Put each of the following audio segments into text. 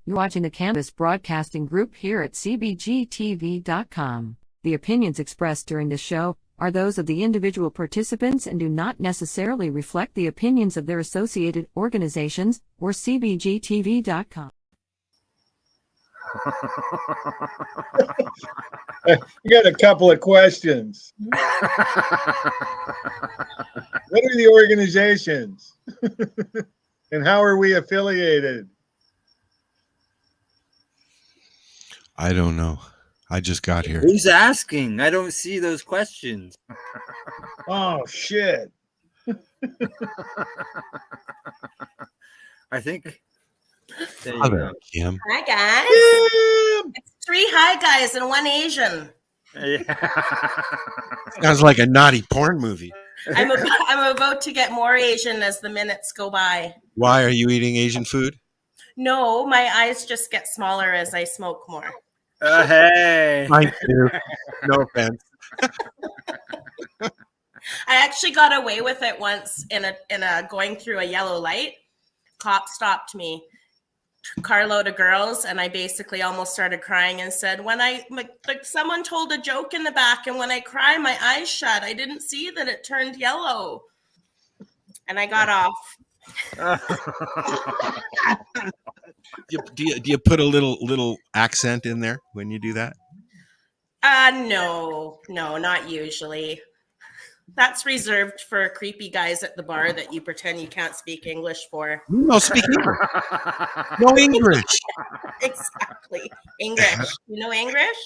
You're watching the Canvas Broadcasting Group here at CBGtv.com. The opinions expressed during this show are those of the individual participants and do not necessarily reflect the opinions of their associated organizations or CBGtv.com. I got a couple of questions. What are the organizations? And how are we affiliated? I don't know. I just got here. Who's asking? I don't see those questions. Oh, shit. I think. Other Kim. Hi, guys. It's 3 hi guys and 1 Asian. Yeah. Sounds like a naughty porn movie. I'm about to get more Asian as the minutes go by. Why are you eating Asian food? No, my eyes just get smaller as I smoke more. Hey. Thank you. No offense. I actually got away with it once in a going through a yellow light. Cop stopped me. Carload of girls, and I basically almost started crying and said, when I like someone told a joke in the back, and when I cry, my eyes shut. I didn't see that it turned yellow, and I got off. Do you put a little accent in there when you do that? No, not usually. That's reserved for creepy guys at the bar that you pretend you can't speak English for. No, speak English. No English. Exactly. English. You know English?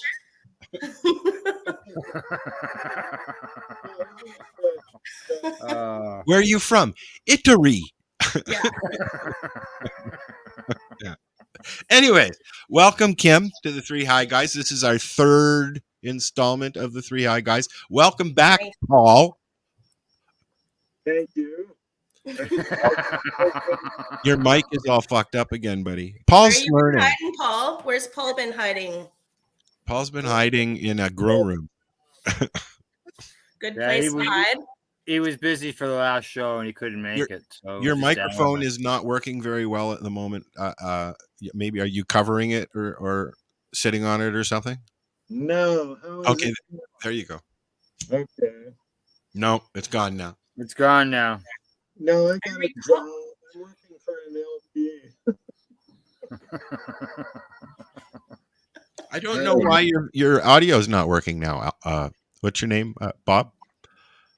Where are you from? Italy. Yeah. Yeah. Anyway, welcome, Kim, to the 3 Hi Guys. This is our 3rd installment of the 3 Hi Guys. Welcome back, Paul. Thank you. Your mic is all fucked up again, buddy. Paul's Where learning. hiding, Paul? Where's Paul been hiding? Paul's been hiding in a grow room. Good place to hide. He was busy for the last show and he couldn't make it. So Your microphone is not working very well at the moment. Maybe are you covering it or sitting on it or something? No. Okay, there you go. Okay. No, it's gone now. It's gone now. No, I got a job. I'm working for an LP. I don't know why your audio is not working now. What's your name, Bob?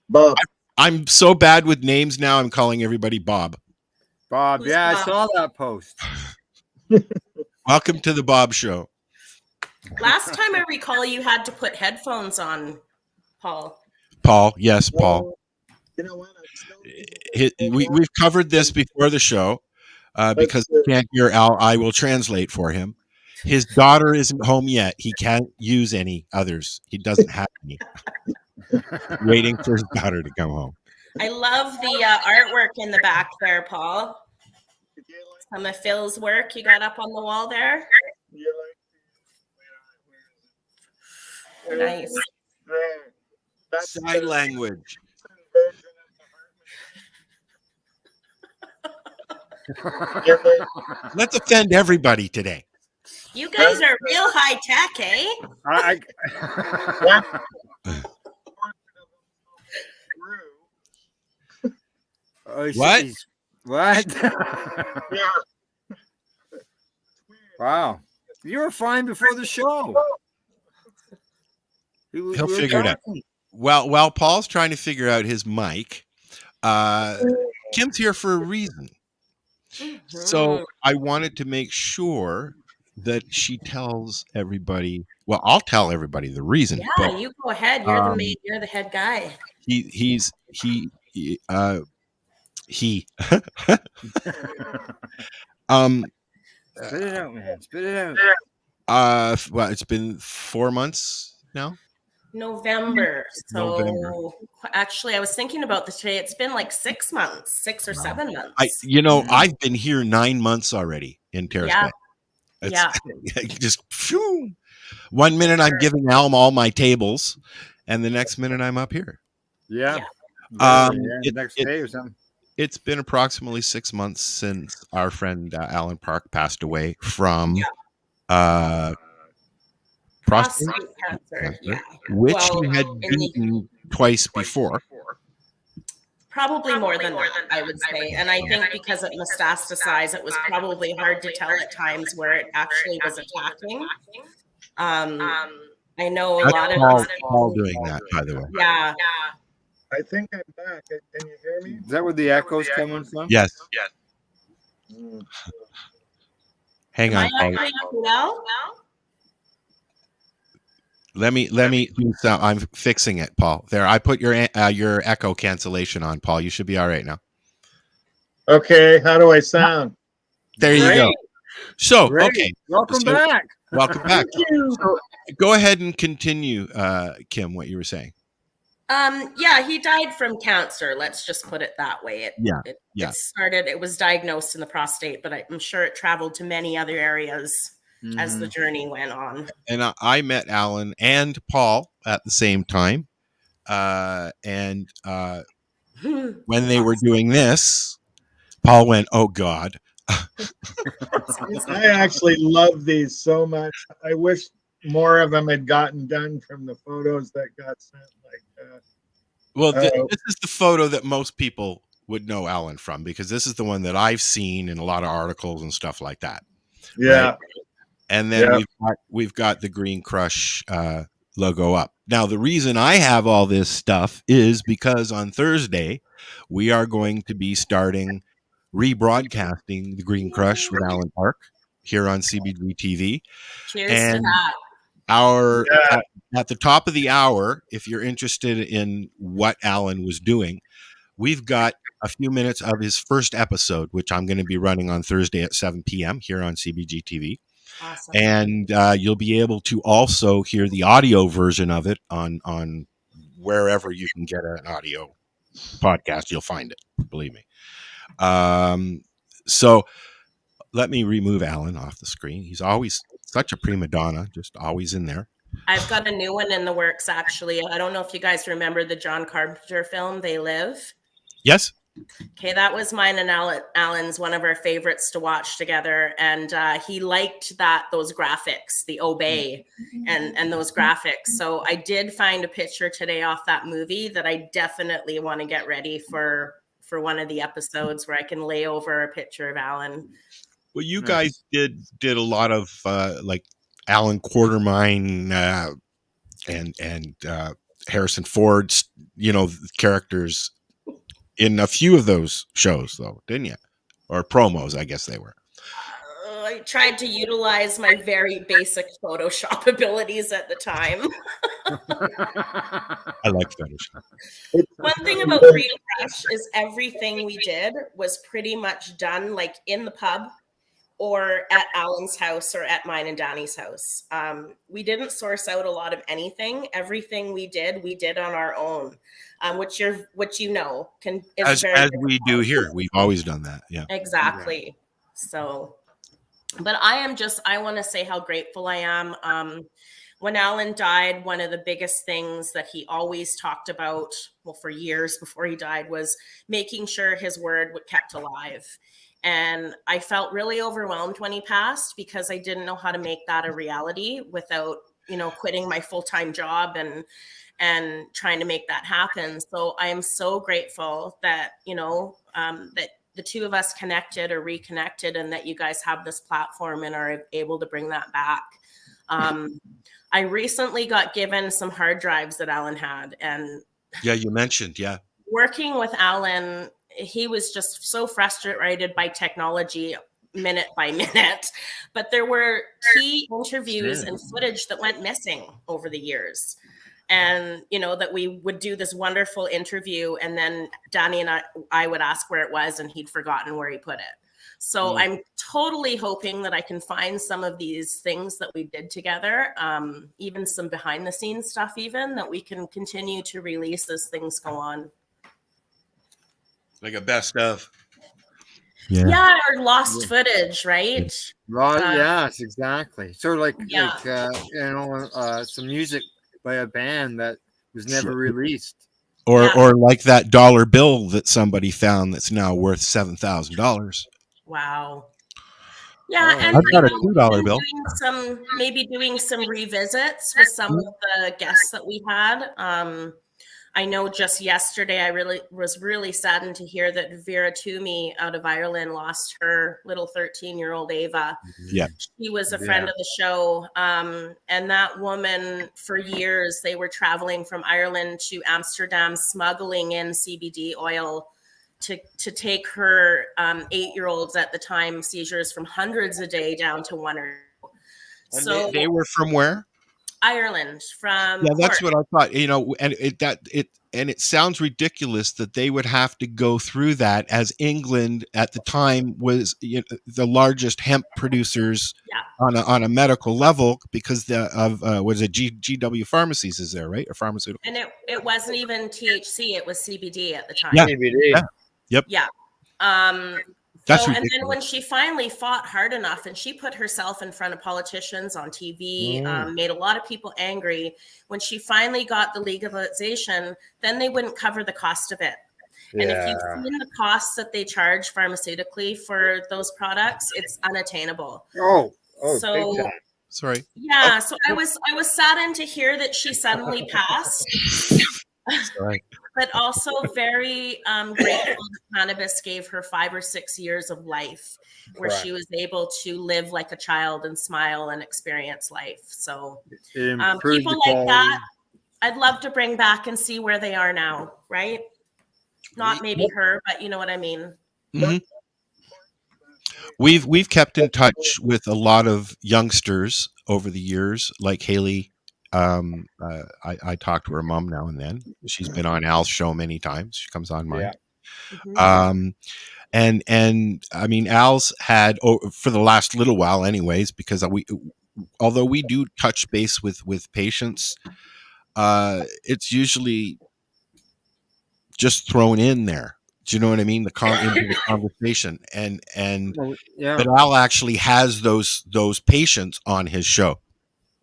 Bob. I'm so bad with names now. I'm calling everybody Bob. Bob, Who's yeah, Bob? I saw that post. Welcome to the Bob Show. Last time I recall, you had to put headphones on, Paul. Paul, yes, Paul. You know what? We've covered this before the show because he can't hear Al. I will translate for him. His daughter isn't home yet. He can't use any others. He doesn't have any. Waiting for his daughter to come home. I love the artwork in the back there, Paul. Some of Phil's work you got up on the wall there. Nice. Sign language. Let's offend everybody today. You guys are real high tech, eh? What? What? Wow. You were fine before the show. He'll figure it out. Well, while Paul's trying to figure out his mic, Kim's here for a reason. So I wanted to make sure that she tells everybody. Well, I'll tell everybody the reason. Yeah, but, you go ahead. You're the main. You're the head guy. He Spit it out, man. Spit it out. Well, it's been 4 months now. November. So actually, I was thinking about this today. It's been like 6 months, 6 or 7 months. I've been here 9 months already in Terrace Bay. Yeah. Just phew. 1 minute I'm giving Alm all my tables, and the next minute I'm up here. Yeah. Yeah. Next day or something. it's been approximately 6 months since our friend Alan Park passed away from prostate cancer, which he had beaten twice before. Probably more than that, I would say. And I think because it metastasized, it was probably hard to tell at times where it actually was attacking. I know a lot of Paul doing that, by the way. Yeah. I think I'm back. Can you hear me? Is that where the echo's coming from? Yes. Hang on, Paul. Well? Let me do some. I'm fixing it, Paul. There, I put your echo cancellation on, Paul. You should be all right now. Okay, how do I sound? There you go. So, Great. okay. Welcome back. Welcome back. So, go ahead and continue, Kim, what you were saying. Yeah, he died from cancer. Let's just put it that way. It was diagnosed in the prostate, but I'm sure it traveled to many other areas as the journey went on. And I met Alan and Paul at the same time. And when they were doing this, Paul went, "Oh God." I actually love these so much. I wish more of them had gotten done from the photos that got sent like that. Well, this is the photo that most people would know Alan from, because this is the one that I've seen in a lot of articles and stuff like that. Yeah. Right? And then we've got the Green Grush logo up. Now, the reason I have all this stuff is because on Thursday, we are going to be starting rebroadcasting the Green Grush with Alan Park here on CBGtv. Cheers to that. At the top of the hour, if you're interested in what Alan was doing, we've got a few minutes of his first episode, which I'm going to be running on Thursday at 7 p.m. here on CBGtv. Awesome. And you'll be able to also hear the audio version of it on wherever you can get an audio podcast. You'll find it, believe me. So let me remove Alan off the screen. He's always such a prima donna, just always in there. I've got a new one in the works, actually. I don't know if you guys remember the John Carpenter film, They Live. Yes. Okay, that was mine and Alan's, one of our favorites to watch together. And he liked those graphics, the obey and those graphics. So I did find a picture today off that movie that I definitely want to get ready for one of the episodes where I can lay over a picture of Alan. Well, you guys did a lot of like Alan Quartermine and Harrison Ford's, characters in a few of those shows, though, didn't you? Or promos, I guess they were. I tried to utilize my very basic Photoshop abilities at the time. I like Photoshop. One thing about Green Grush is everything we did was pretty much done like in the pub or at Alan's house or at mine and Danny's house. We didn't source out a lot of anything. Everything we did on our own, which as we do here. We've always done that. Yeah, exactly. Yeah. So, but I want to say how grateful I am. When Alan died, one of the biggest things that he always talked about, for years before he died, was making sure his word was kept alive. And I felt really overwhelmed when he passed because I didn't know how to make that a reality without, quitting my full-time job and trying to make that happen. So I am so grateful that, that the two of us connected or reconnected and that you guys have this platform and are able to bring that back. I recently got given some hard drives that Alan had. And yeah, you mentioned, yeah. Working with Alan, he was just so frustrated by technology minute by minute, but there were key interviews and footage that went missing over the years. And, that we would do this wonderful interview and then Danny and I would ask where it was and he'd forgotten where he put it. So I'm totally hoping that I can find some of these things that we did together, even some behind the scenes stuff, even that we can continue to release as things go on. Like a best of. Yeah, or lost footage, right? Right. Yes, exactly. Sort of like some music by a band that was never released. or like that dollar bill that somebody found that's now worth $7,000. Wow. Yeah, and I've got a $2 bill. Doing some revisits with some of the guests that we had. I know just yesterday I was really saddened to hear that Vera Toomey out of Ireland lost her little 13-year-old Ava. Yeah. She was a friend of the show. And that woman, for years, they were traveling from Ireland to Amsterdam, smuggling in CBD oil to take her 8-year-olds at the time seizures from hundreds a day down to one or two. So they were from where? Ireland, from that's what I thought. And it sounds ridiculous that they would have to go through that, as England at the time was the largest hemp producers on a medical level because GW Pharmacies is there, right? Or pharmaceutical. And it wasn't even THC; it was CBD at the time. Yeah. CBD. Yeah. Yep. Yeah. And then when she finally fought hard enough and she put herself in front of politicians on TV, made a lot of people angry. When she finally got the legalization, then they wouldn't cover the cost of it. Yeah. And if you've seen the costs that they charge pharmaceutically for those products, it's unattainable. Oh, so sorry. Yeah, so I was saddened to hear that she suddenly passed. Sorry. But also very grateful that cannabis gave her 5 or 6 years of life where she was able to live like a child and smile and experience life. So people like that, I'd love to bring back and see where they are now, right? Not maybe her, but you know what I mean? Mm-hmm. We've kept in touch with a lot of youngsters over the years, like Haley. I talk to her mom now and then. She's been on Al's show many times. She comes on mine. Yeah. And I mean, Al's had for the last little while anyways, because although we do touch base with patients, it's usually just thrown in there. Do you know what I mean? Into the conversation. But Al actually has those patients on his show.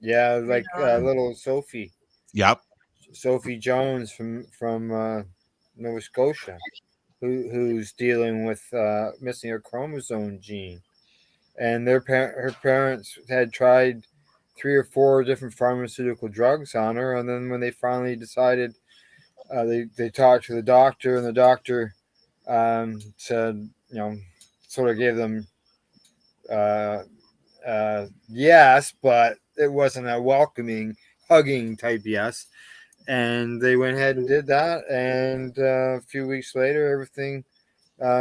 Yeah, like little Sophie. Yep. Sophie Jones from Nova Scotia, who's dealing with missing her chromosome gene, and her parents had tried 3 or 4 different pharmaceutical drugs on her, and then when they finally decided, they talked to the doctor, and the doctor said, sort of gave them yes, but it wasn't a welcoming, hugging type yes. And they went ahead and did that. And a few weeks later, everything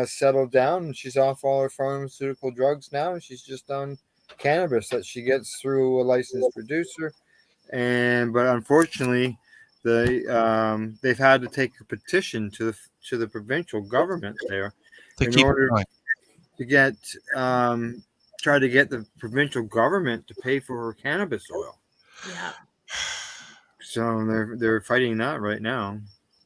settled down. And she's off all her pharmaceutical drugs now. And she's just on cannabis that she gets through a licensed producer. But unfortunately, they've had to take a petition to the provincial government there in order to get try to get the provincial government to pay for her cannabis oil. Yeah. So they're fighting that right now.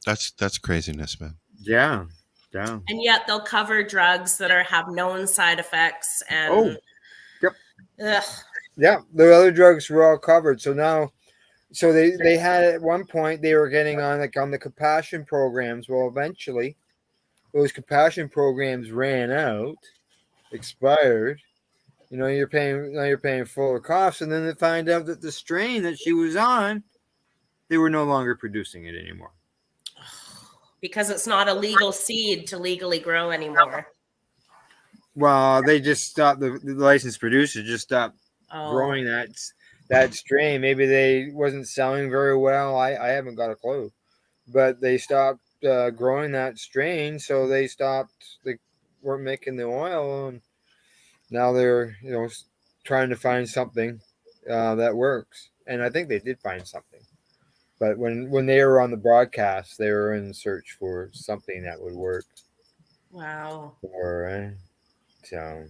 That's craziness, man. Yeah. And yet they'll cover drugs that have known side effects and Ugh. Yeah, the other drugs were all covered. So now they had at one point they were getting on the compassion programs. Well, eventually those compassion programs ran out, expired. You're paying full costs, and then they find out that the strain that she was on, they were no longer producing it anymore. Because it's not a legal seed to legally grow anymore. Well, they just stopped, the licensed producer just stopped growing that strain. Maybe they wasn't selling very well. I haven't got a clue. But they stopped growing that strain, so they weren't making the oil, and now they're trying to find something that works. And I think they did find something. But when they were on the broadcast, they were in search for something that would work. Wow. So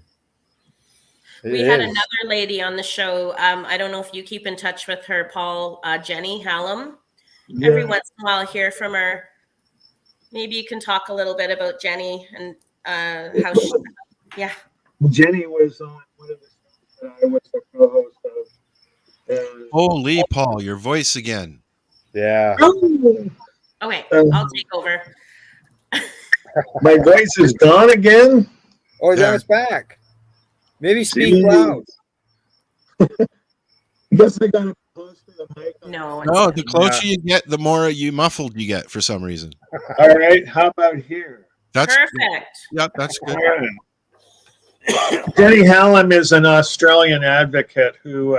we had another lady on the show. I don't know if you keep in touch with her, Paul, Jenny Hallam. Yeah. Every once in a while I hear from her. Maybe you can talk a little bit about Jenny and how she... Yeah. Jenny was on one of the shows that I was the co-host of. Holy Paul, your voice again. Yeah. Oh, Okay, I'll take over. My voice is gone again? Oh, now it's back. Maybe speak See? loud. Guess I got it close to the mic. No. No, the closer you get, the more muffled you get for some reason. All right. How about here? That's perfect. Yeah, that's good. All right. Jenny Hallam is an Australian advocate who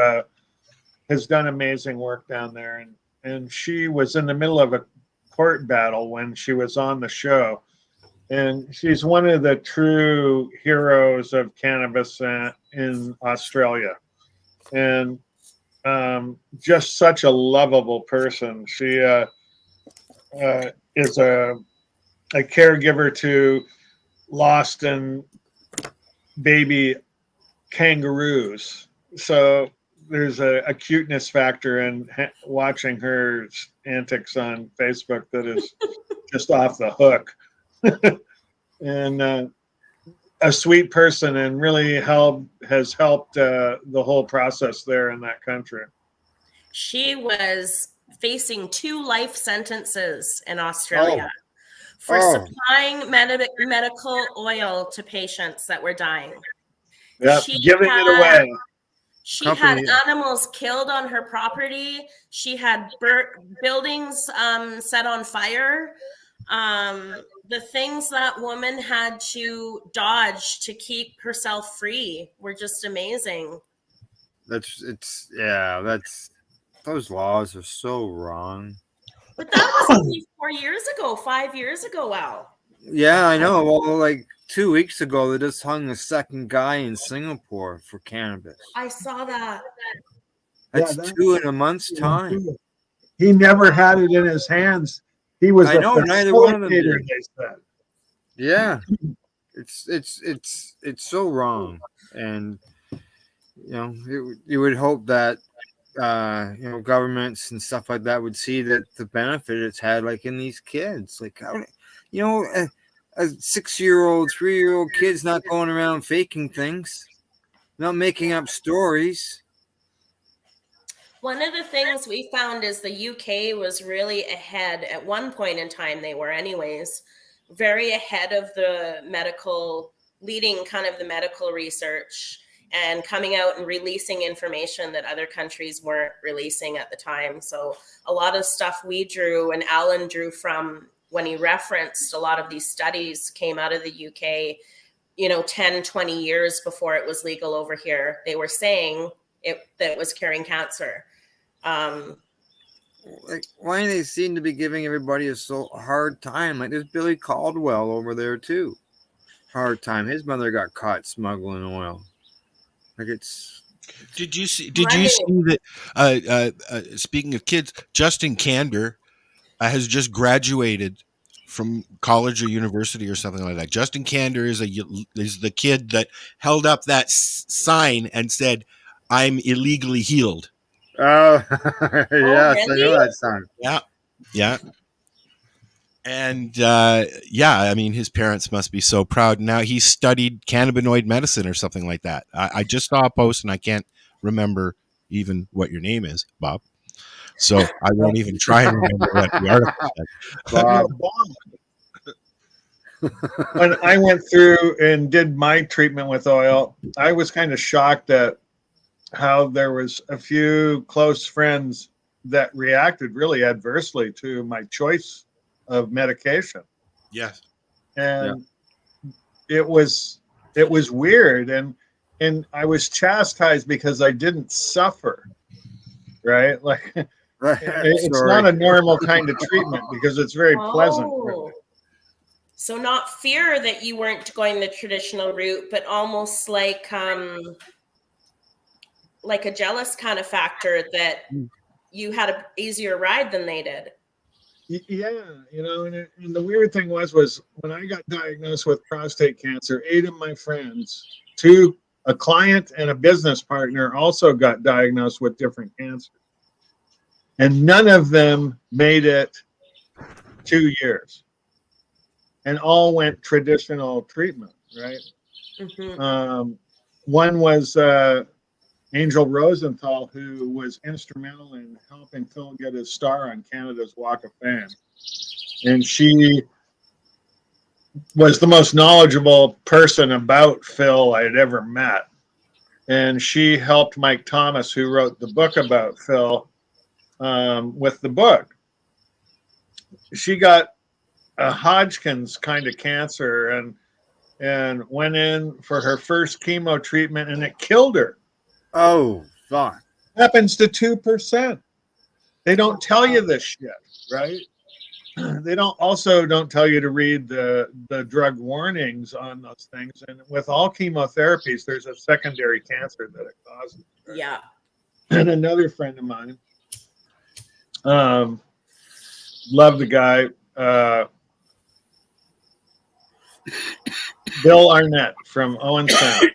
has done amazing work down there. And she was in the middle of a court battle when she was on the show. And she's one of the true heroes of cannabis in Australia. And just such a lovable person. She is a caregiver to lost and baby kangaroos. So there's a cuteness factor in watching her antics on Facebook that is just off the hook. And a sweet person, and really has helped the whole process there in that country. She was facing 2 life sentences in Australia for supplying medical oil to patients that were dying. Yeah, giving it away. She had animals killed on her property. She had buildings set on fire. The things that woman had to dodge to keep herself free were just amazing. Those laws are so wrong. But that was only 4 years ago, 5 years ago, Al. Yeah, I know. Well, like 2 weeks ago, they just hung a second guy in Singapore for cannabis. I saw that. That's 2 in a month's time. He never had it in his hands. He was neither one of them did. They said. Yeah, it's so wrong, and you would hope that governments and stuff like that would see that the benefit it's had, like in these kids, like a 6-year-old, 3-year-old kid's not going around faking things, not making up stories. One of the things we found is the UK was really ahead at one point in time. They were anyways very ahead of the leading kind of the medical research and coming out and releasing information that other countries weren't releasing at the time. So a lot of stuff we drew and Alan drew from when he referenced a lot of these studies came out of the UK, 10, 20 years before it was legal over here. They were saying that it was curing cancer. Why do they seem to be giving everybody a hard time? Like there's Billy Caldwell over there too. Hard time. His mother got caught smuggling oil. Like it's. Did you see that? Speaking of kids, Justin Canber has just graduated from college or university or something like that. Justin Canber is the kid that held up that sign and said, "I'm illegally healed." Oh, yes, really? I know that song. Yeah. And I mean, his parents must be so proud. Now he studied cannabinoid medicine or something like that. I just saw a post and I can't remember even what your name is, Bob. So I won't even try and remember what the article said. When I went through and did my treatment with oil, I was kind of shocked at how there was a few close friends that reacted really adversely to my choice of medication. Yes. And it was weird. And I was chastised because I didn't suffer. Right? Like it's not a normal kind of treatment because it's very pleasant. Really. So not fear that you weren't going the traditional route, but almost like a jealous kind of factor that you had an easier ride than they did. Yeah, and the weird thing was when I got diagnosed with prostate cancer, 8 of my friends, 2, a client and a business partner, also got diagnosed with different cancers. And none of them made it 2 years. And all went traditional treatment, right? Mm-hmm. One was Angel Rosenthal, who was instrumental in helping Phil get his star on Canada's Walk of Fame. And she was the most knowledgeable person about Phil I'd ever met. And she helped Mike Thomas, who wrote the book about Phil, with the book. She got a Hodgkin's kind of cancer and went in for her first chemo treatment, and it killed her. Oh, fuck. Happens to 2%. They don't tell you this shit, right? They don't tell you to read the drug warnings on those things. And with all chemotherapies, there's a secondary cancer that it causes. Right? Yeah. And another friend of mine, love the guy, Bill Arnett from Owen Sound.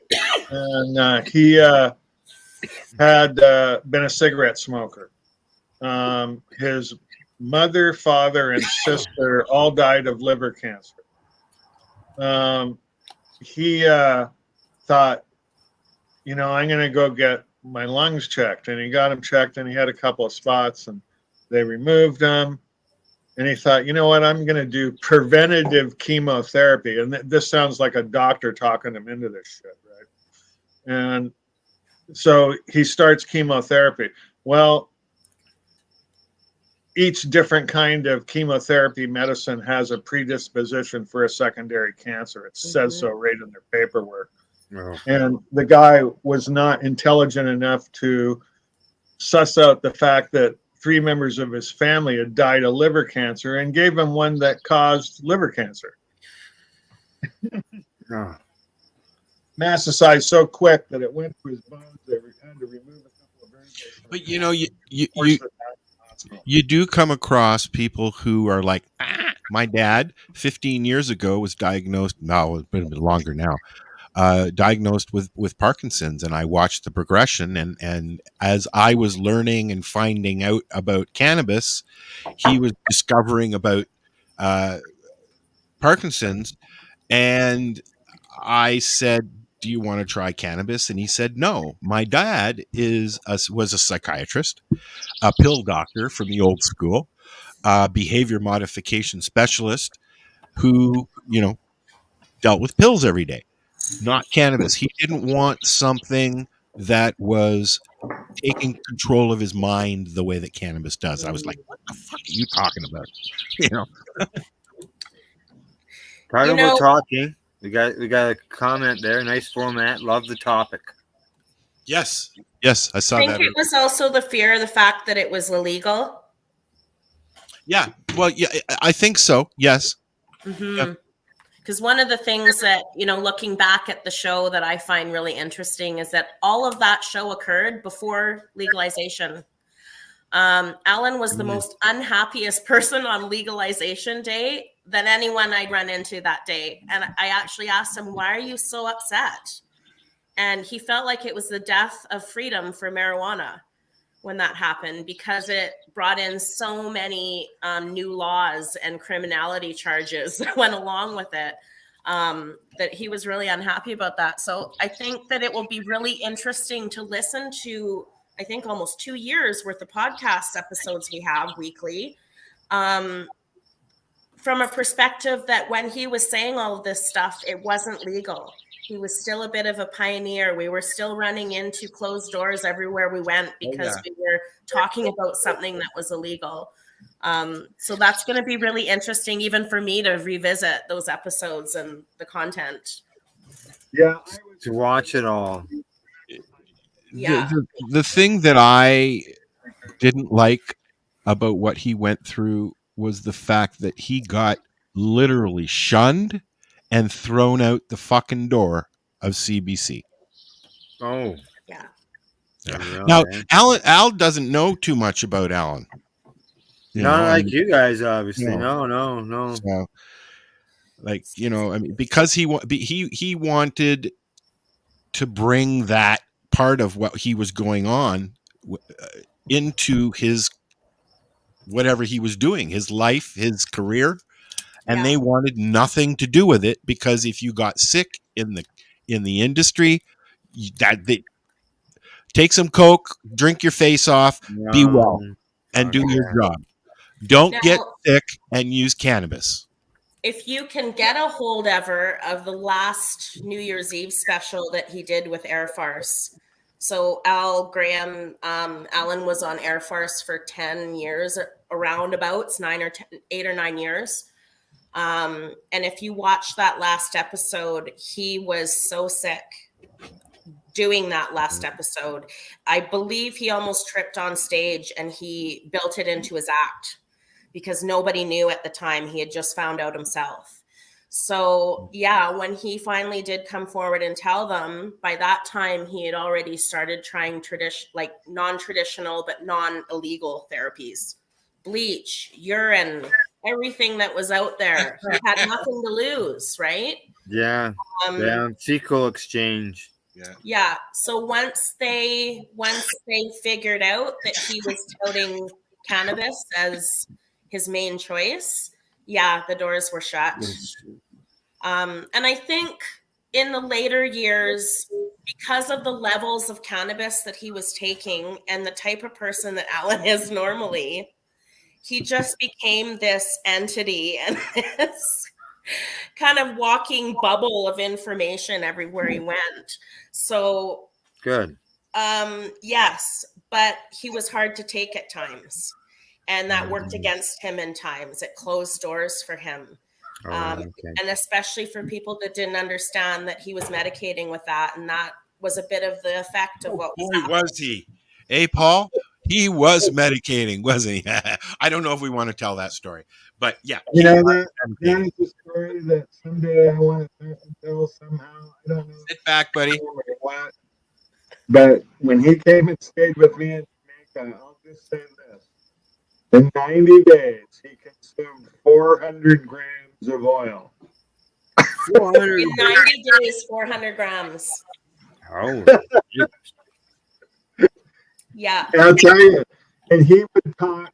And he had been a cigarette smoker. His mother, father, and sister all died of liver cancer. He thought, I'm going to go get my lungs checked. And he got them checked, and he had a couple of spots, and they removed them. And he thought, you know what, I'm going to do preventative chemotherapy. And this sounds like a doctor talking him into this shit, right? And so he starts chemotherapy. Well, each different kind of chemotherapy medicine has a predisposition for a secondary cancer. It says so right in their paperwork. Oh. And the guy was not intelligent enough to suss out the fact that 3 members of his family had died of liver cancer and gave him one that caused liver cancer. Oh. Metastasized so quick that it went to his bones. They had to remove a couple of vertebrae. But you do come across people who are like, my dad 15 years ago was diagnosed, no, it's been a bit longer now, diagnosed with Parkinson's, and I watched the progression, and as I was learning and finding out about cannabis, he was discovering about Parkinson's, and I said, do you want to try cannabis? And he said, no. My dad was a psychiatrist, a pill doctor from the old school, behavior modification specialist who, dealt with pills every day, not cannabis. He didn't want something that was taking control of his mind the way that cannabis does. I was like, what the fuck are you talking about? Part of we're talking. We got a comment there. Nice format. Love the topic. Yes, I saw that. I think it was also the fear of the fact that it was illegal. Yeah, well, yeah, I think so. Yes. Mm-hmm. Yep. Because one of the things that, looking back at the show that I find really interesting is that all of that show occurred before legalization. Alan was the most unhappiest person on legalization day than anyone I'd run into that day. And I actually asked him, why are you so upset? And he felt like it was the death of freedom for marijuana when that happened, because it brought in so many new laws and criminality charges that went along with it, that he was really unhappy about that. So I think that it will be really interesting to listen to, I think, almost 2 years worth of podcast episodes we have weekly, from a perspective that when he was saying all of this stuff, it wasn't legal. He was still a bit of a pioneer. We were still running into closed doors everywhere we went because we were talking about something that was illegal. So that's going to be really interesting, even for me, to revisit those episodes and the content. Yeah, to watch it all. Yeah. The thing that I didn't like about what he went through was the fact that he got literally shunned and thrown out the fucking door of CBC. Oh. Yeah. Now, Al doesn't know too much about Alan. Not like you guys, obviously. No. So, because he wanted to bring that part of what he was going on into his whatever he was doing, his life, his career. And they wanted nothing to do with it, because if you got sick in the industry, Take some Coke, drink your face off, be well, and do your job. Don't get sick and use cannabis. If you can get a hold ever of the last New Year's Eve special that he did with Air Farce. So Al Graham, Alan was on Air Farce for 10 years, around about 8 or 9 years. And if you watch that last episode, he was so sick doing that last episode. I believe he almost tripped on stage, and he built it into his act because nobody knew at the time. He had just found out himself. So yeah, when he finally did come forward and tell them, by that time he had already started trying non-traditional but non-illegal therapies, bleach, urine, everything that was out there. He had nothing to lose, right? Yeah. Fecal exchange. Yeah. So once they figured out that he was touting cannabis as his main choice, the doors were shut. And I think in the later years, because of the levels of cannabis that he was taking and the type of person that Alan is normally, he just became this entity and this kind of walking bubble of information everywhere he went. So good. Yes, but he was hard to take at times, and that worked against him in times. It closed doors for him. And especially for people that didn't understand that he was medicating with that, and that was a bit of the effect of what was happening. Was he? Hey, Paul? He was medicating, wasn't he? I don't know if we want to tell that story, but yeah. You know, that is a story that someday I want to tell somehow. I don't know. Sit back, buddy. What. But when he came and stayed with me in Jamaica, I'll just say this. In 90 days, he consumed 400 grams of oil. 400 in 90 days, 400 grams. Oh. Yeah. And I'll tell you, and he would talk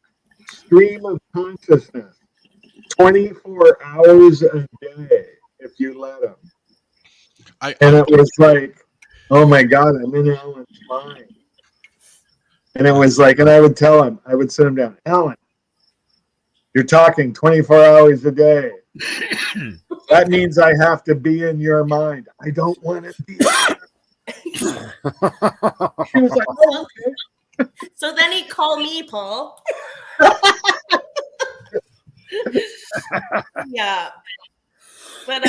stream of consciousness 24 hours a day if you let him. And it was like, oh my God, I'm in Alan's mind. And it was like, and I would tell him, I would sit him down, Alan, you're talking 24 hours a day. That means I have to be in your mind. I don't want to be there. She was like, oh, okay. So then he'd call me, Paul. Yeah. But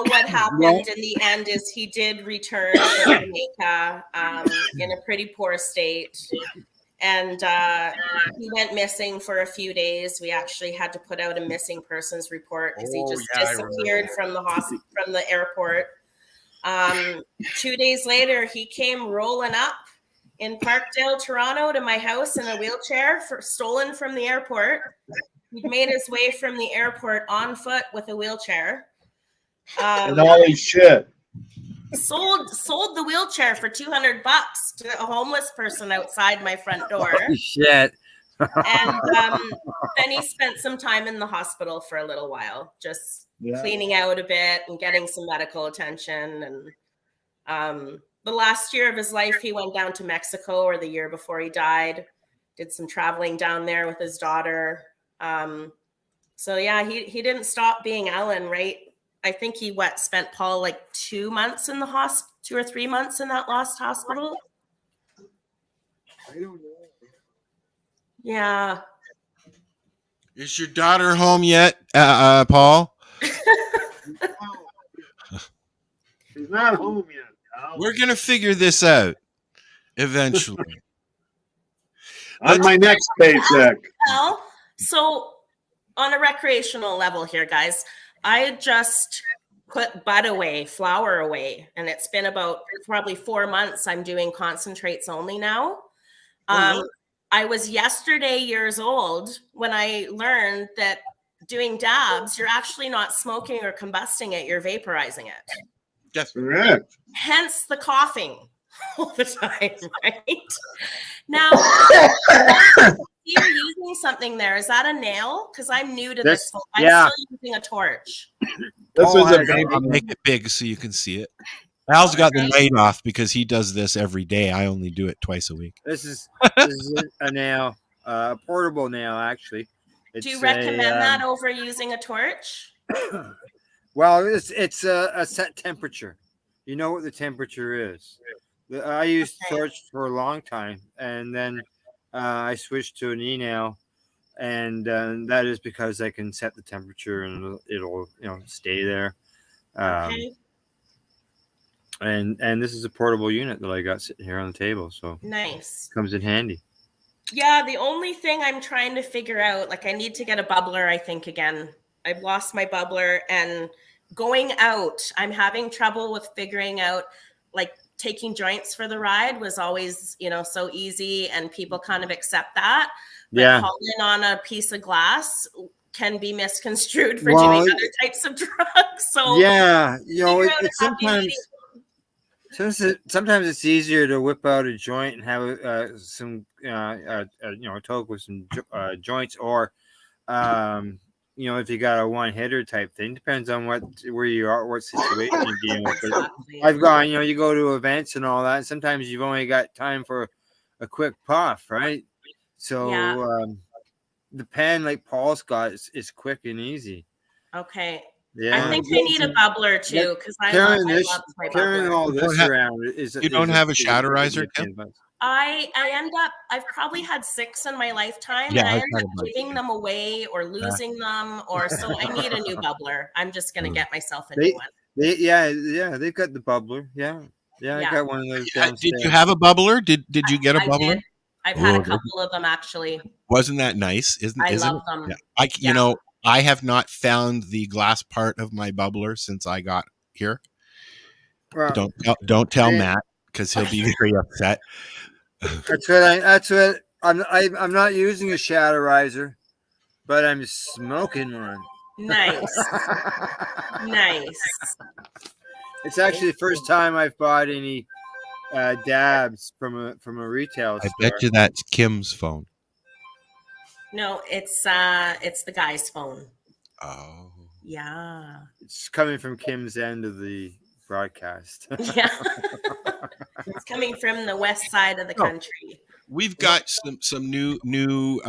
what happened in the end is he did return to Jamaica in a pretty poor state. And he went missing for a few days. We actually had to put out a missing persons report because he just disappeared from the airport. 2 days later, he came rolling up in Parkdale, Toronto, to my house in a wheelchair, stolen from the airport. He'd made his way from the airport on foot with a wheelchair. And all his shit. Sold the wheelchair for $200 to a homeless person outside my front door. Oh, shit. And then he spent some time in the hospital for a little while, just cleaning out a bit and getting some medical attention. And the last year of his life, he went down to Mexico, or the year before he died, did some traveling down there with his daughter. So yeah, he didn't stop being Alan, right? I think he spent Paul like 2 months in the 2 or 3 months in that lost hospital. I don't know. Yeah. Is your daughter home yet, Paul? She's not home yet. We're going to figure this out eventually. On my next paycheck. Well, so on a recreational level here, guys, I just put bud away, flower away, and it's been about probably 4 months. I'm doing concentrates only now. I was yesterday years old when I learned that doing dabs, you're actually not smoking or combusting it, you're vaporizing it. That's correct. Hence the coughing all the time, right? Now, you're using something there. Is that a nail? Because I'm new to this. I'm still using a torch. This was a I'll make it big so you can see it. Al's got the night off because he does this every day. I only do it twice a week. This is a nail, a portable nail, actually. Do you recommend that over using a torch? Well, it's a set temperature. You know what the temperature is. I used torch for a long time, and then I switched to an e-nail, and that is because I can set the temperature and it'll stay there. Okay. And this is a portable unit that I got sitting here on the table, so nice. Comes in handy. Yeah, the only thing I'm trying to figure out, like I need to get a bubbler, I think, again. I've lost my bubbler, and going out, I'm having trouble with figuring out, like taking joints for the ride was always, so easy, and people kind of accept that. But hauling on a piece of glass can be misconstrued for doing other types of drugs. So sometimes it's easier to whip out a joint and have some toke with some joints, or if you got a one hitter type thing. Depends on where you are, what situation you're dealing with. Exactly. I've gone, you go to events and all that, and sometimes you've only got time for a quick puff, right? So the pen, like Paul's got, is quick and easy. Okay. Yeah. I think I need a bubbler too, because I love my bubbler. Carrying all this around you don't have a shatterizer, Kim? I've probably had 6 in my lifetime, and I end up giving them away or losing them, so I need a new bubbler. I'm just gonna get myself a new one. They've got the bubbler. Yeah, I got one of those. Did you have a bubbler? Did you get a bubbler? Did. I've had a couple of them, actually. Wasn't that nice? I love them. Yeah. I have not found the glass part of my bubbler since I got here. Well, don't tell Matt, because he'll be very upset. That's what I'm not using a shatterizer, but I'm smoking one. Nice. Nice. It's actually the first time I've bought any dabs from a retail store. I bet you that's Kim's phone. No, it's the guy's phone. Oh. Yeah. It's coming from Kim's end of the broadcast. Yeah. It's coming from the west side of the country. We've got some new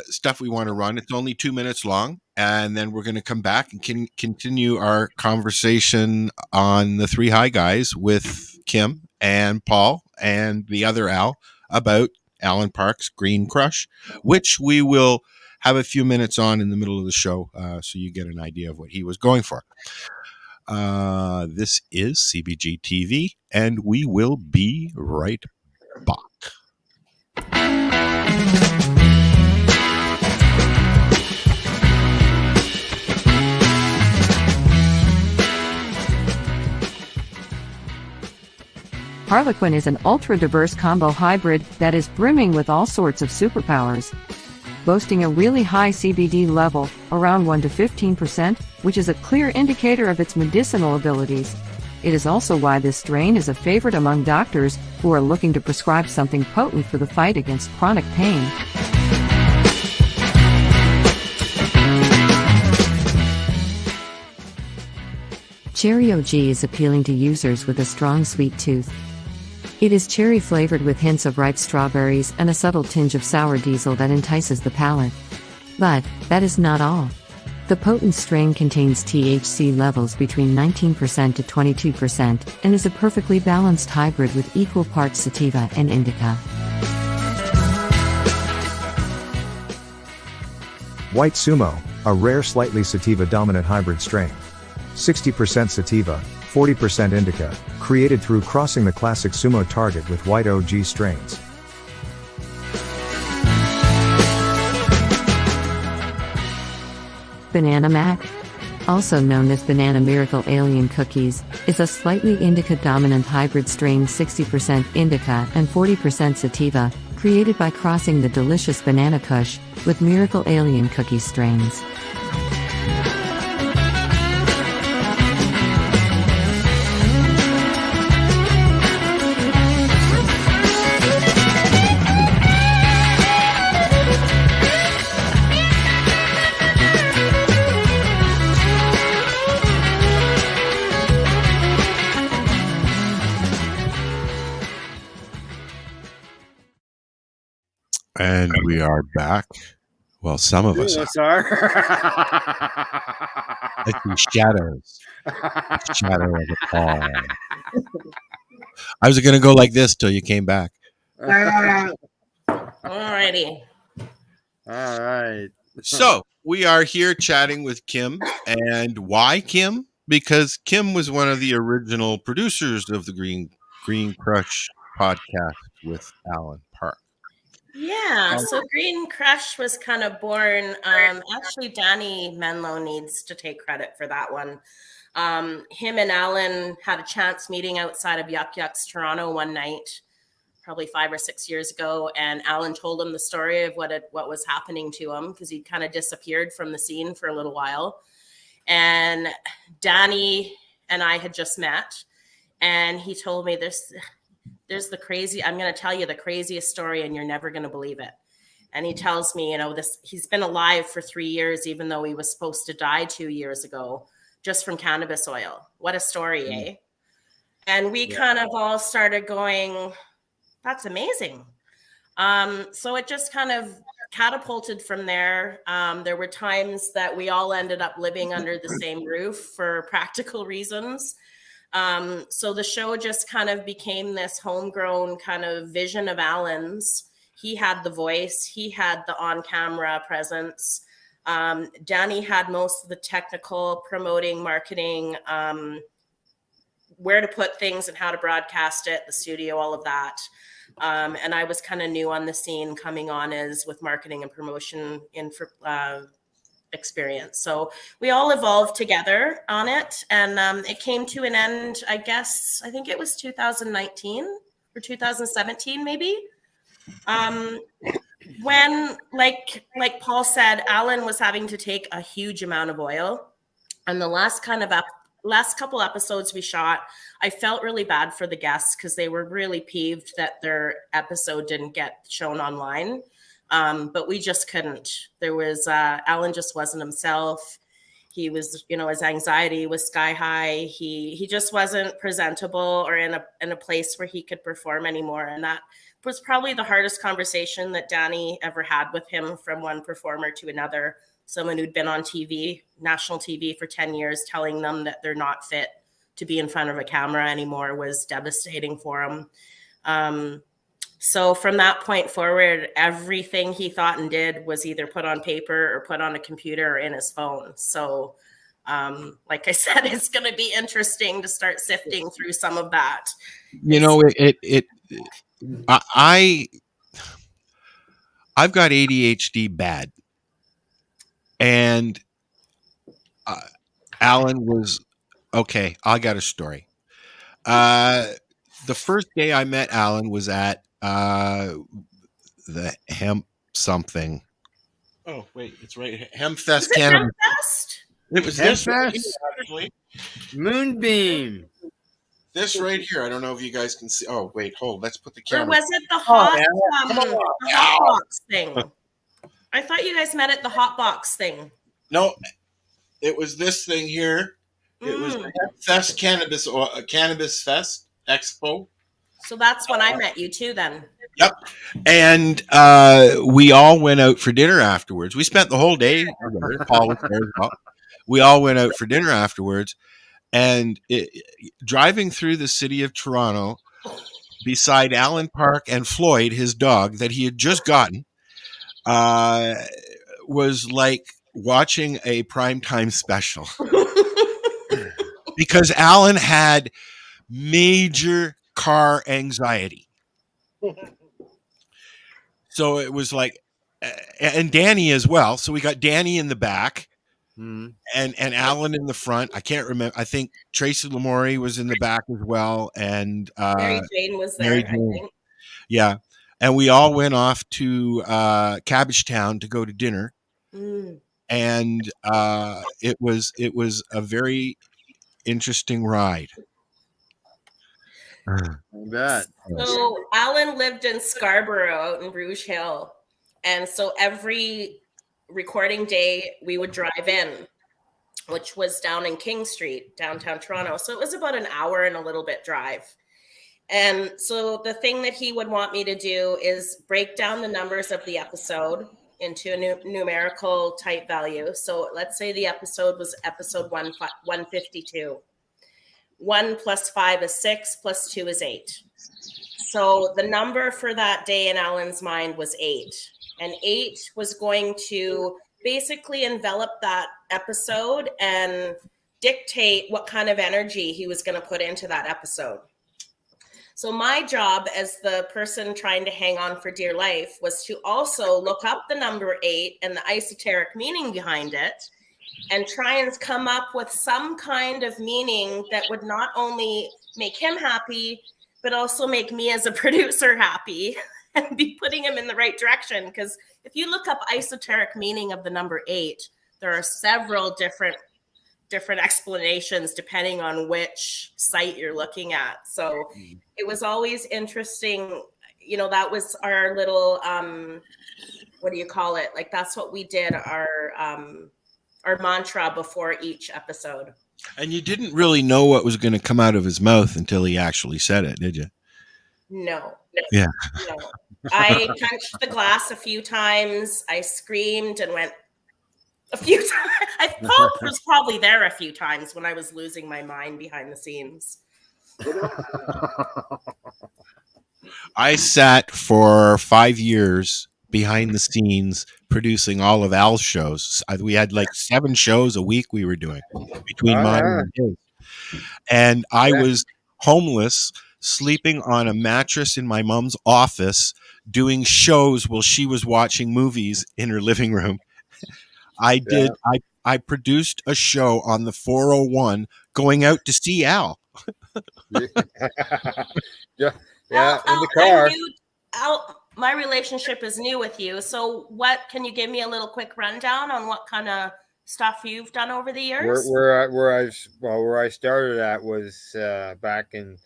stuff we want to run. It's only 2 minutes long, and then we're going to come back and continue our conversation on the Three High Guys with Kim and Paul and the other Al about Alan Park's Green Grush, which we will have a few minutes on in the middle of the show, so you get an idea of what he was going for. This is CBGtv, and we will be right back. Harlequin is an ultra-diverse combo hybrid that is brimming with all sorts of superpowers. Boasting a really high CBD level, around 1 to 15%, which is a clear indicator of its medicinal abilities. It is also why this strain is a favorite among doctors who are looking to prescribe something potent for the fight against chronic pain. Cherry OG is appealing to users with a strong sweet tooth. It is cherry-flavored with hints of ripe strawberries and a subtle tinge of sour diesel that entices the palate. But that is not all. The potent strain contains THC levels between 19% to 22% and is a perfectly balanced hybrid with equal parts sativa and indica. White Sumo, a rare slightly sativa-dominant hybrid strain. 60% sativa, 40% indica, created through crossing the classic Sumo target with white OG strains. Banana Mac, also known as Banana Miracle Alien Cookies, is a slightly indica-dominant hybrid strain 60% indica and 40% sativa, created by crossing the delicious Banana Kush with Miracle Alien Cookie strains. And we are back. Well, some of us are. Like the shadows. The shadow of a Paul. I was going to go like this till you came back. Alrighty. All right. So we are here chatting with Kim. And why Kim? Because Kim was one of the original producers of the Green Grush podcast with Alan Park. Yeah, so Green Grush was kind of born. Actually, Danny Menlo needs to take credit for that one. Him and Alan had a chance meeting outside of Yuck Yuck's Toronto one night, probably 5 or 6 years ago, and Alan told him the story of what was happening to him because he'd kind of disappeared from the scene for a little while. And Danny and I had just met, and he told me there's the crazy, I'm going to tell you the craziest story and you're never going to believe it. And he tells me, he's been alive for 3 years, even though he was supposed to die 2 years ago, just from cannabis oil. What a story, eh? And we kind of all started going, that's amazing. So it just kind of catapulted from there. There were times that we all ended up living under the same roof for practical reasons. So the show just kind of became this homegrown kind of vision of Alan's. He had the voice, he had the on-camera presence. Danny had most of the technical, promoting, marketing, where to put things and how to broadcast it, the studio, all of that. And I was kind of new on the scene, coming on as with marketing and promotion experience. So we all evolved together on it, and it came to an end, I think it was 2019 or 2017 maybe, when like Paul said, Alan was having to take a huge amount of oil. And the last couple episodes we shot, I felt really bad for the guests because they were really peeved that their episode didn't get shown online. But we just couldn't. There was Alan just wasn't himself. He was, his anxiety was sky high. He just wasn't presentable or in a place where he could perform anymore. And that was probably the hardest conversation that Danny ever had with him, from one performer to another. Someone who'd been on TV, national TV for 10 years, telling them that they're not fit to be in front of a camera anymore was devastating for him. So from that point forward, everything he thought and did was either put on paper or put on a computer or in his phone. So like I said, it's going to be interesting to start sifting through some of that. I've got ADHD bad. And Alan was, okay, I got a story. The first day I met Alan was at the hemp something. Oh, wait, it's right. Hemp Fest Canada. It was Hemp this right Fest? here, actually. Moonbeam. This right here. I don't know if you guys can see. Oh, wait, hold. Let's put the Or camera. was it the hot box thing? I thought you guys met at the hot box thing. No, it was this thing here. It was the Hemp Fest Cannabis Fest Expo. So that's when I met you too then. Yep. And we all went out for dinner afterwards. We spent the whole day together. Paul was there as well. We all went out for dinner afterwards. And driving through the city of Toronto beside Alan Park and Floyd, his dog that he had just gotten, was like watching a primetime special. Because Alan had major car anxiety. So it was like, and Danny as well. So we got Danny in the back and Alan in the front. I can't remember. I think Tracy Lamourie was in the back as well. And Mary Jane was there, I think. Yeah. And we all went off to Cabbagetown to go to dinner. And it was a very interesting ride. I bet. So Alan lived in Scarborough out in Rouge Hill. And so every recording day we would drive in, which was down in King Street, downtown Toronto. So it was about an hour and a little bit drive. And so the thing that he would want me to do is break down the numbers of the episode into a numerical type value. So let's say the episode was episode 152. 1 plus 5 is 6, plus 2 is 8. So the number for that day in Alan's mind was 8. And 8 was going to basically envelop that episode and dictate what kind of energy he was going to put into that episode. So my job as the person trying to hang on for dear life was to also look up the number 8 and the esoteric meaning behind it, and try and come up with some kind of meaning that would not only make him happy, but also make me as a producer happy and be putting him in the right direction. Because if you look up esoteric meaning of the number 8, there are several different explanations depending on which site you're looking at. So it was always interesting. You know, that was our little, what do you call it? Like, that's what we did, our mantra before each episode. And you didn't really know what was going to come out of his mouth until he actually said it, did you? No. Yeah. No. I punched the glass a few times. I screamed and went a few times. Paul was probably there a few times when I was losing my mind behind the scenes. I sat for 5 years behind the scenes producing all of Al's shows. We had like 7 shows a week we were doing between mine and his. And I was homeless, sleeping on a mattress in my mom's office, doing shows while she was watching movies in her living room. I produced a show on the 401 going out to see Al. Yeah, in the car. Al, my relationship is new with you. So what, can you give me a little quick rundown on what kind of stuff you've done over the years? Where I started at was back in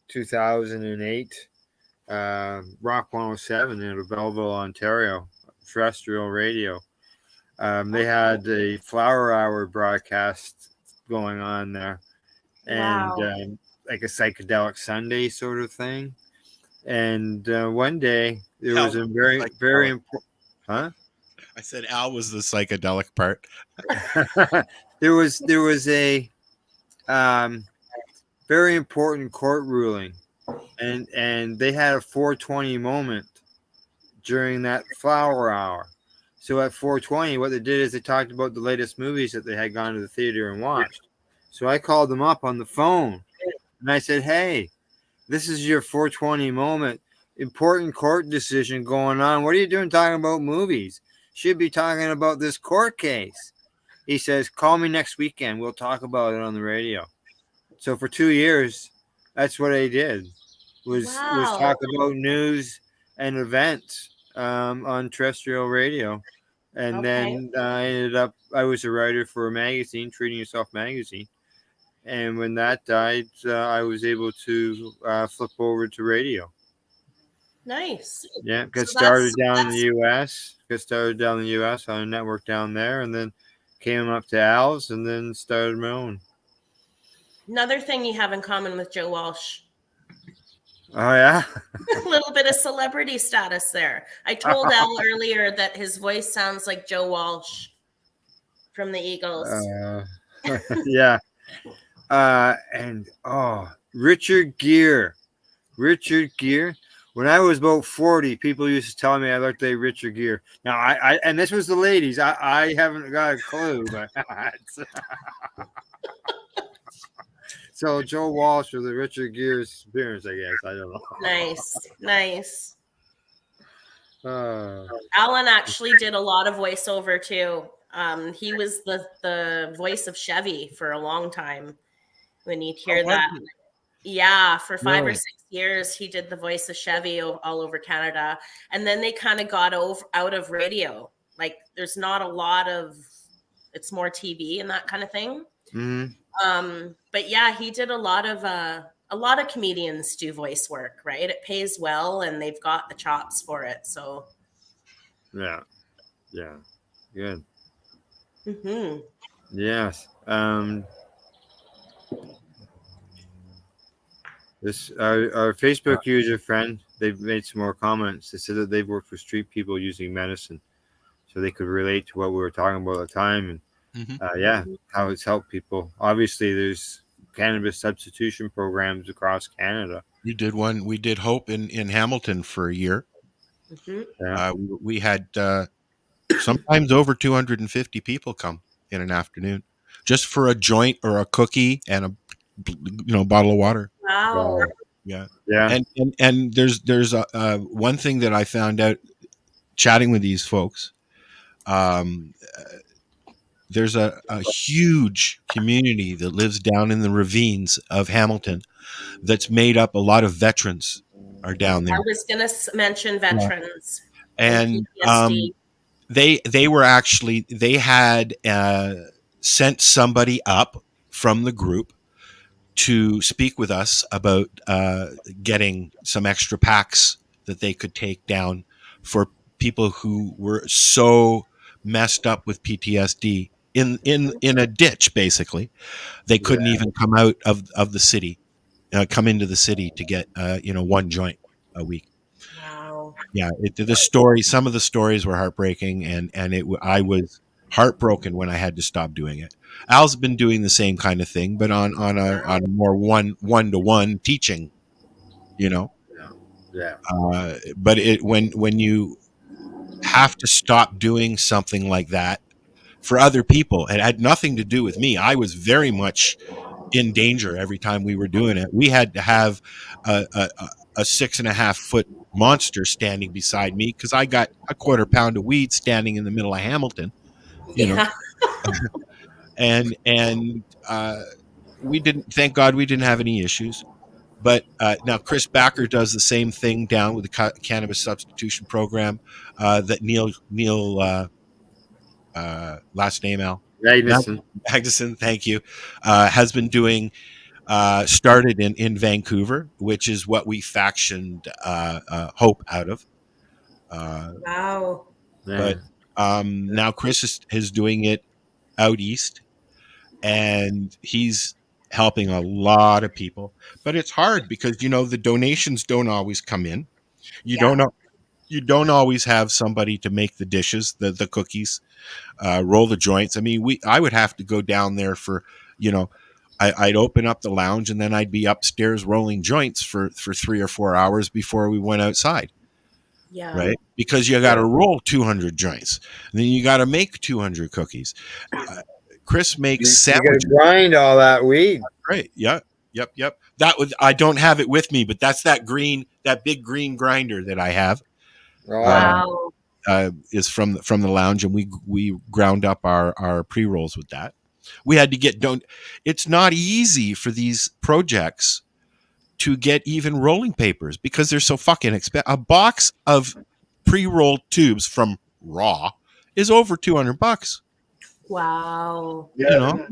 2008, Rock 107 in Belleville, Ontario, terrestrial radio. They had a Flower Hour broadcast going on there, and like a psychedelic Sunday sort of thing. And one day there was a very important, huh? I said Al was the psychedelic part. there was a very important court ruling, and they had a 420 moment during that Flower Hour. So at 420, what they did is they talked about the latest movies that they had gone to the theater and watched. So I called them up on the phone and I said, "Hey, this is your 420 moment. Important court decision going on. What are you doing talking about movies? Should be talking about this court case." He says, "Call me next weekend. We'll talk about it on the radio." So for 2 years, that's what I did, was talk about news and events on terrestrial radio. And then I was a writer for a magazine, Treating Yourself magazine. And when that died, I was able to flip over to radio. Nice. Yeah, got started down in the U.S. On a network down there, and then came up to Al's, and then started my own. Another thing you have in common with Joe Walsh. Oh, yeah? A little bit of celebrity status there. I told Al earlier that his voice sounds like Joe Walsh from the Eagles. Yeah. And Richard Gere. When I was about 40, people used to tell me I looked like Richard Gere. Now, I and this was the ladies. I haven't got a clue, but so Joe Walsh or the Richard Gere's appearance, I guess. I don't know. Nice. Alan actually did a lot of voiceover too. He was the voice of Chevy for a long time. When you'd hear that, yeah, for 5 or 6 years, he did the voice of Chevy all over Canada, and then they kind of got out of radio. Like, there's not a lot of, it's more TV and that kind of thing. Mm-hmm. But yeah, he did a lot of comedians do voice work, right? It pays well, and they've got the chops for it. So yeah, good. Mm-hmm. Yes. This our Facebook user friend, they've made some more comments. They said that they've worked with street people using medicine, so they could relate to what we were talking about at the time, and how it's helped people. Obviously, there's cannabis substitution programs across Canada. We did one. We did Hope in Hamilton for a year. Yeah. We had sometimes over 250 people come in an afternoon just for a joint or a cookie and a bottle of water. Wow. Yeah. Yeah. And there's one thing that I found out chatting with these folks. There's a huge community that lives down in the ravines of Hamilton that's made up. A lot of veterans are down there. I was going to mention veterans. And PTSD. they had sent somebody up from the group to speak with us about getting some extra packs that they could take down for people who were so messed up with PTSD in a ditch. Basically, they couldn't even come out of the city, come into the city to get one joint a week. Wow. Yeah, some of the stories were heartbreaking, and I was heartbroken when I had to stop doing it. Al's been doing the same kind of thing, but on a more one-to-one teaching, Yeah. But when you have to stop doing something like that for other people, it had nothing to do with me. I was very much in danger every time we were doing it. We had to have a 6.5 foot monster standing beside me because I got a 1/4 pound of weed standing in the middle of Hamilton, and we didn't. Thank God we didn't have any issues. But now Chris Backer does the same thing down with the cannabis substitution program that Neil last name Al Magnuson, thank you, has been doing. Started in Vancouver, which is what we factioned Hope out of. Wow. But now Chris is doing it out east, and he's helping a lot of people. But it's hard because the donations don't always come in. You don't always have somebody to make the dishes, the cookies, roll the joints. I mean, I would have to go down there for I'd open up the lounge and then I'd be upstairs rolling joints for 3 or 4 hours before we went outside. Yeah. Right. Because you got to roll 200 joints and then you got to make 200 cookies. Chris makes sandwiches. You got to grind all that weed. Right. Yeah. Yep. I don't have it with me, but that's that big green grinder that I have. Wow. Is from the lounge, and we ground up our pre-rolls with that. We had to it's not easy for these projects to get even rolling papers because they're so fucking expensive. A box of pre-rolled tubes from Raw is over $200. Wow. Yeah.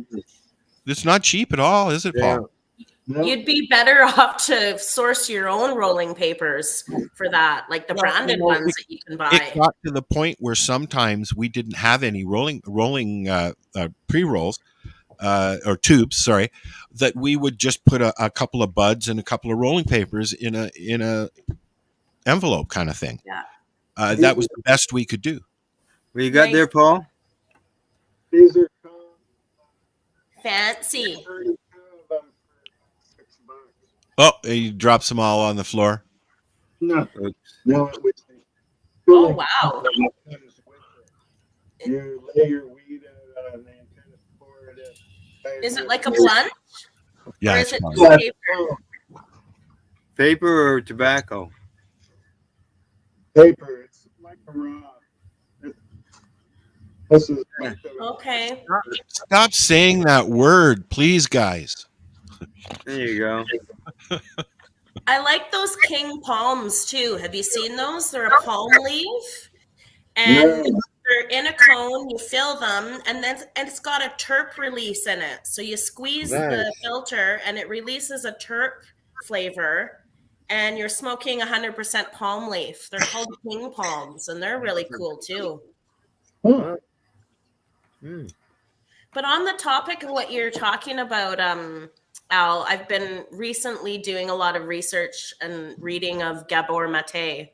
It's not cheap at all, is it, Paul? No. You'd be better off to source your own rolling papers for that, like the branded ones that you can buy. It got to the point where sometimes we didn't have any rolling pre-rolls or tubes, that we would just put a couple of buds and a couple of rolling papers in a envelope kind of thing. Yeah. That was the best we could do. What you got there, Paul? These are fancy. Oh, he drops them all on the floor. No. Oh, wow. You lay your weed on the tennis board. Is it like a blunt? Yeah. Or is it paper? Paper or tobacco? Paper. It's like a raw. This is Okay. Stop saying that word, please, guys. There you go. I like those king palms too. Have you seen those? They're a palm leaf, and they're in a cone. You fill them, and it's got a terp release in it. So you squeeze the filter, and it releases a terp flavor. And you're smoking 100% palm leaf. They're called king palms, and they're really cool too. Mm. But on the topic of what you're talking about, Al, I've been recently doing a lot of research and reading of Gabor Mate,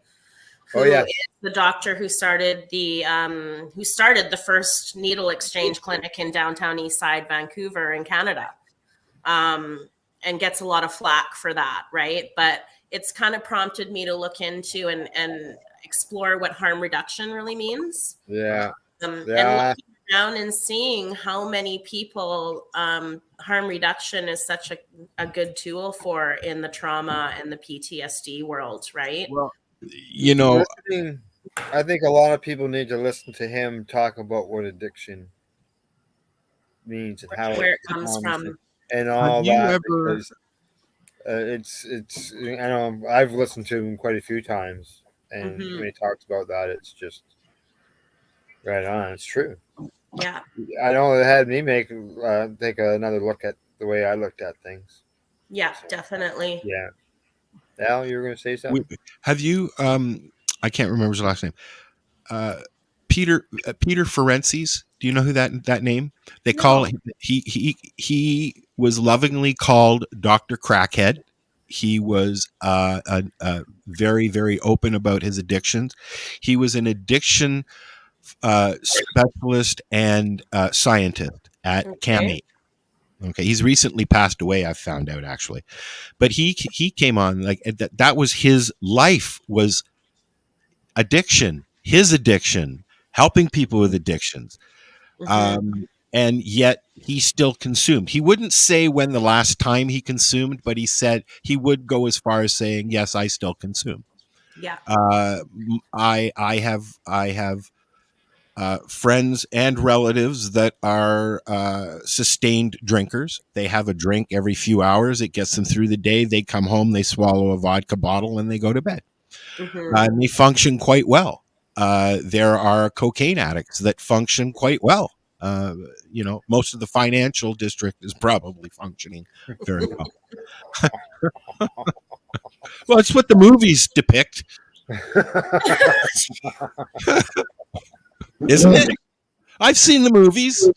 who is the doctor who started the first needle exchange clinic in downtown Eastside Vancouver in Canada, and gets a lot of flack for that, right? But it's kind of prompted me to look into and explore what harm reduction really means. Yeah. And looking around and seeing how many people harm reduction is such a good tool for in the trauma and the PTSD world, right? Well, you know, I think a lot of people need to listen to him talk about what addiction means and where it comes from and all that. Because, it's I know I've listened to him quite a few times, and when he talks about that, it's just right on. It's true. Yeah, I know it had me take another look at the way I looked at things. Yeah, so, definitely. Yeah. Al, you were going to say something? Have you? I can't remember his last name. Peter Ferences. Do you know who that name? They call he was lovingly called Dr. Crackhead. He was very, very open about his addictions. He was an addiction specialist and scientist at CAME. Okay, he's recently passed away, I've found out, actually. But he came on like that was his life, was addiction, his addiction, helping people with addictions. And yet he still consumed. He wouldn't say when the last time he consumed, but he said he would go as far as saying, yes, I still consume. Yeah. I have friends and relatives that are sustained drinkers. They have a drink every few hours. It gets them through the day. They come home, they swallow a vodka bottle, and they go to bed. And they function quite well. There are cocaine addicts that function quite well. Most of the financial district is probably functioning very well. Well, it's what the movies depict. Isn't it? I've seen the movies.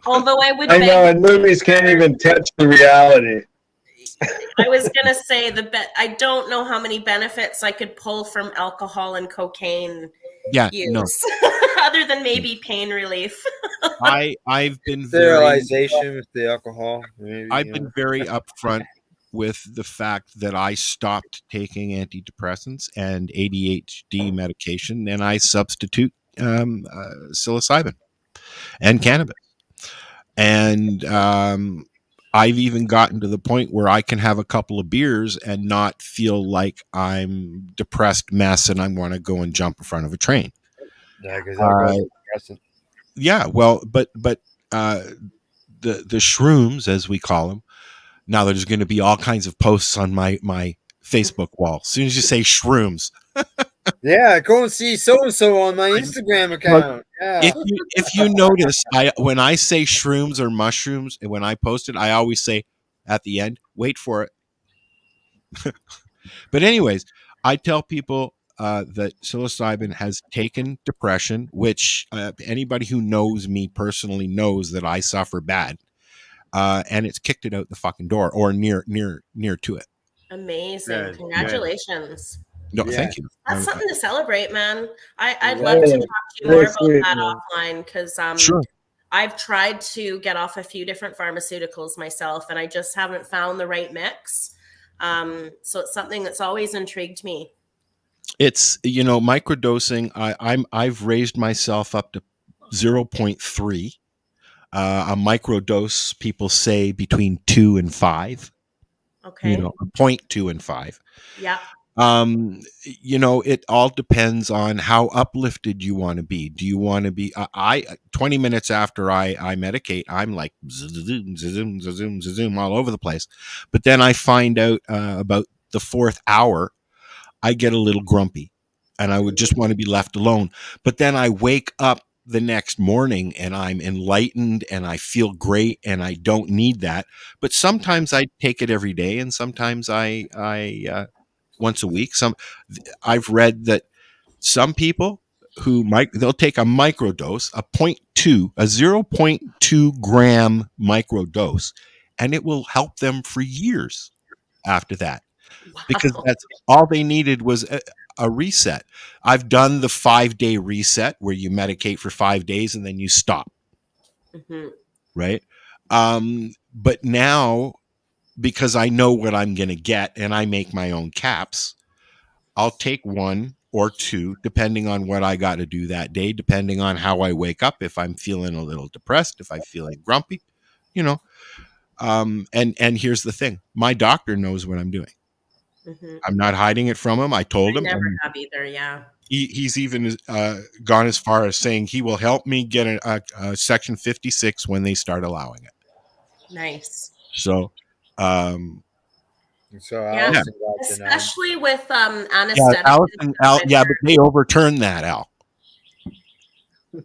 Although I know, and movies can't even touch the reality. I was gonna say I don't know how many benefits I could pull from alcohol and cocaine use, other than maybe pain relief. I've been sterilization with the alcohol. Maybe, I've been very upfront with the fact that I stopped taking antidepressants and ADHD medication, and I substitute psilocybin and cannabis. And I've even gotten to the point where I can have a couple of beers and not feel like I'm depressed mess and I want to go and jump in front of a train. Yeah, because depressant. Yeah, well, but the shrooms, as we call them, now there's going to be all kinds of posts on my Facebook wall. As soon as you say shrooms. Yeah, go and see so-and-so on my Instagram account. Yeah. If you notice, when I say shrooms or mushrooms, and when I post it, I always say at the end, wait for it. But anyways, I tell people that psilocybin has taken depression, which anybody who knows me personally knows that I suffer bad. And it's kicked it out the fucking door, or near to it. Amazing. Good. Congratulations. No, thank you. That's something to celebrate, man. I'd love to talk to you more about that offline, because sure. I've tried to get off a few different pharmaceuticals myself, and I just haven't found the right mix. So it's something that's always intrigued me. It's, microdosing. I've raised myself up to 0.3. A microdose, people say between 2 and 5. Okay. 0.2 and 5. Yeah. It all depends on how uplifted you want to be. Do you want to be 20 minutes after I medicate, I'm like zoom, zoom, zoom, zoom all over the place. But then I find out about the 4th hour, I get a little grumpy and I would just want to be left alone. But then I wake up the next morning and I'm enlightened and I feel great and I don't need that. But sometimes I take it every day, and sometimes I once a week. I've read that some people who they'll take a microdose, a 0.2 gram microdose, and it will help them for years after that. Wow. Because that's all they needed was a reset. I've done the 5-day reset where you medicate for 5 days and then you stop. Mm-hmm. Right. But now, because I know what I'm going to get and I make my own caps, I'll take 1 or 2, depending on what I got to do that day, depending on how I wake up. If I'm feeling a little depressed, if I'm feeling grumpy, and here's the thing. My doctor knows what I'm doing. Mm-hmm. I'm not hiding it from him. I told him. Never have either. Yeah. He's even gone as far as saying he will help me get a Section 56 when they start allowing it. Nice. So, especially with anesthetic. Yeah, but they overturned that, Al.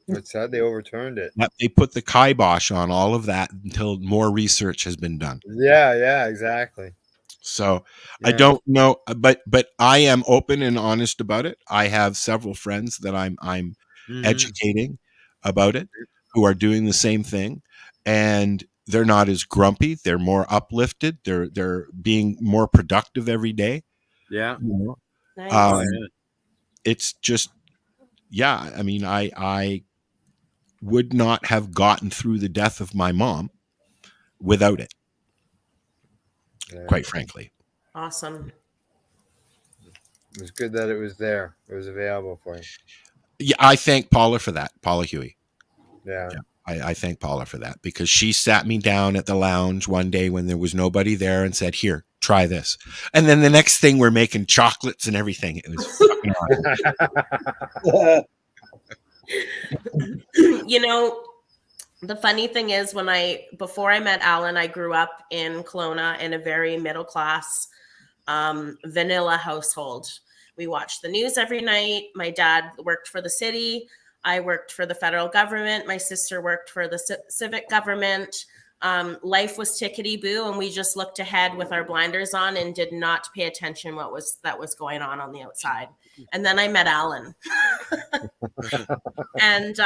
What's that? They overturned it. They put the kibosh on all of that until more research has been done. Yeah, exactly. So I don't know, but I am open and honest about it. I have several friends that I'm educating about it who are doing the same thing, and they're not as grumpy. They're more uplifted. They're being more productive every day. Yeah. Nice. It's just, I mean, I would not have gotten through the death of my mom without it. Quite frankly. Awesome. It was good that it was there. It was available for you. Yeah, I thank Paula for that. Paula Huey. Yeah. I thank Paula for that, because she sat me down at the lounge one day when there was nobody there and said, "Here, try this." And then the next thing, we're making chocolates and everything. It was fucking awesome. The funny thing is, before I met Alan, I grew up in Kelowna in a very middle class, vanilla household. We watched the news every night. My dad worked for the city. I worked for the federal government. My sister worked for the civic government. Life was tickety-boo, and we just looked ahead with our blinders on and did not pay attention that was going on the outside. And then I met Alan. And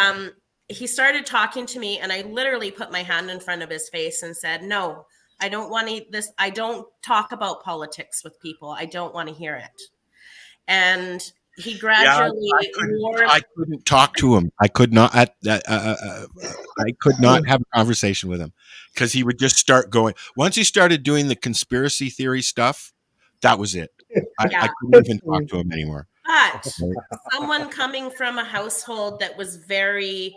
he started talking to me, and I literally put my hand in front of his face and said, "No, I don't want to this. I don't talk about politics with people. I don't want to hear it." And he gradually I couldn't talk to him. I could not I could not have a conversation with him, because he would just start going. Once he started doing the conspiracy theory stuff, that was it. I couldn't even talk to him anymore. But someone coming from a household that was very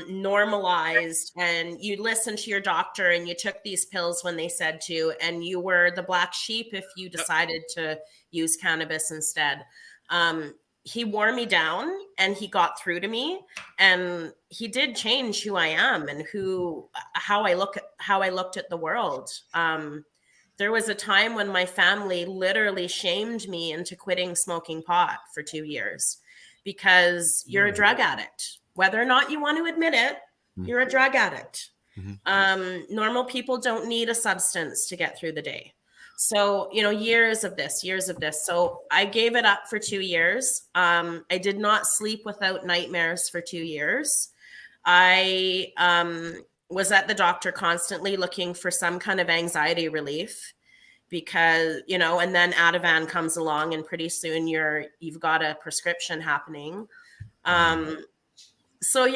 normalized, and you listened to your doctor and you took these pills when they said to, and you were the black sheep if you decided to use cannabis instead. He wore me down, and he got through to me, and he did change who I am and how I looked at the world. There was a time when my family literally shamed me into quitting smoking pot for 2 years, because you're a drug addict. Whether or not you want to admit it, you're a drug addict. Mm-hmm. Normal people don't need a substance to get through the day. So, years of this. So I gave it up for 2 years. I did not sleep without nightmares for 2 years. I was at the doctor constantly looking for some kind of anxiety relief, because, and then Ativan comes along, and pretty soon you've got a prescription happening. So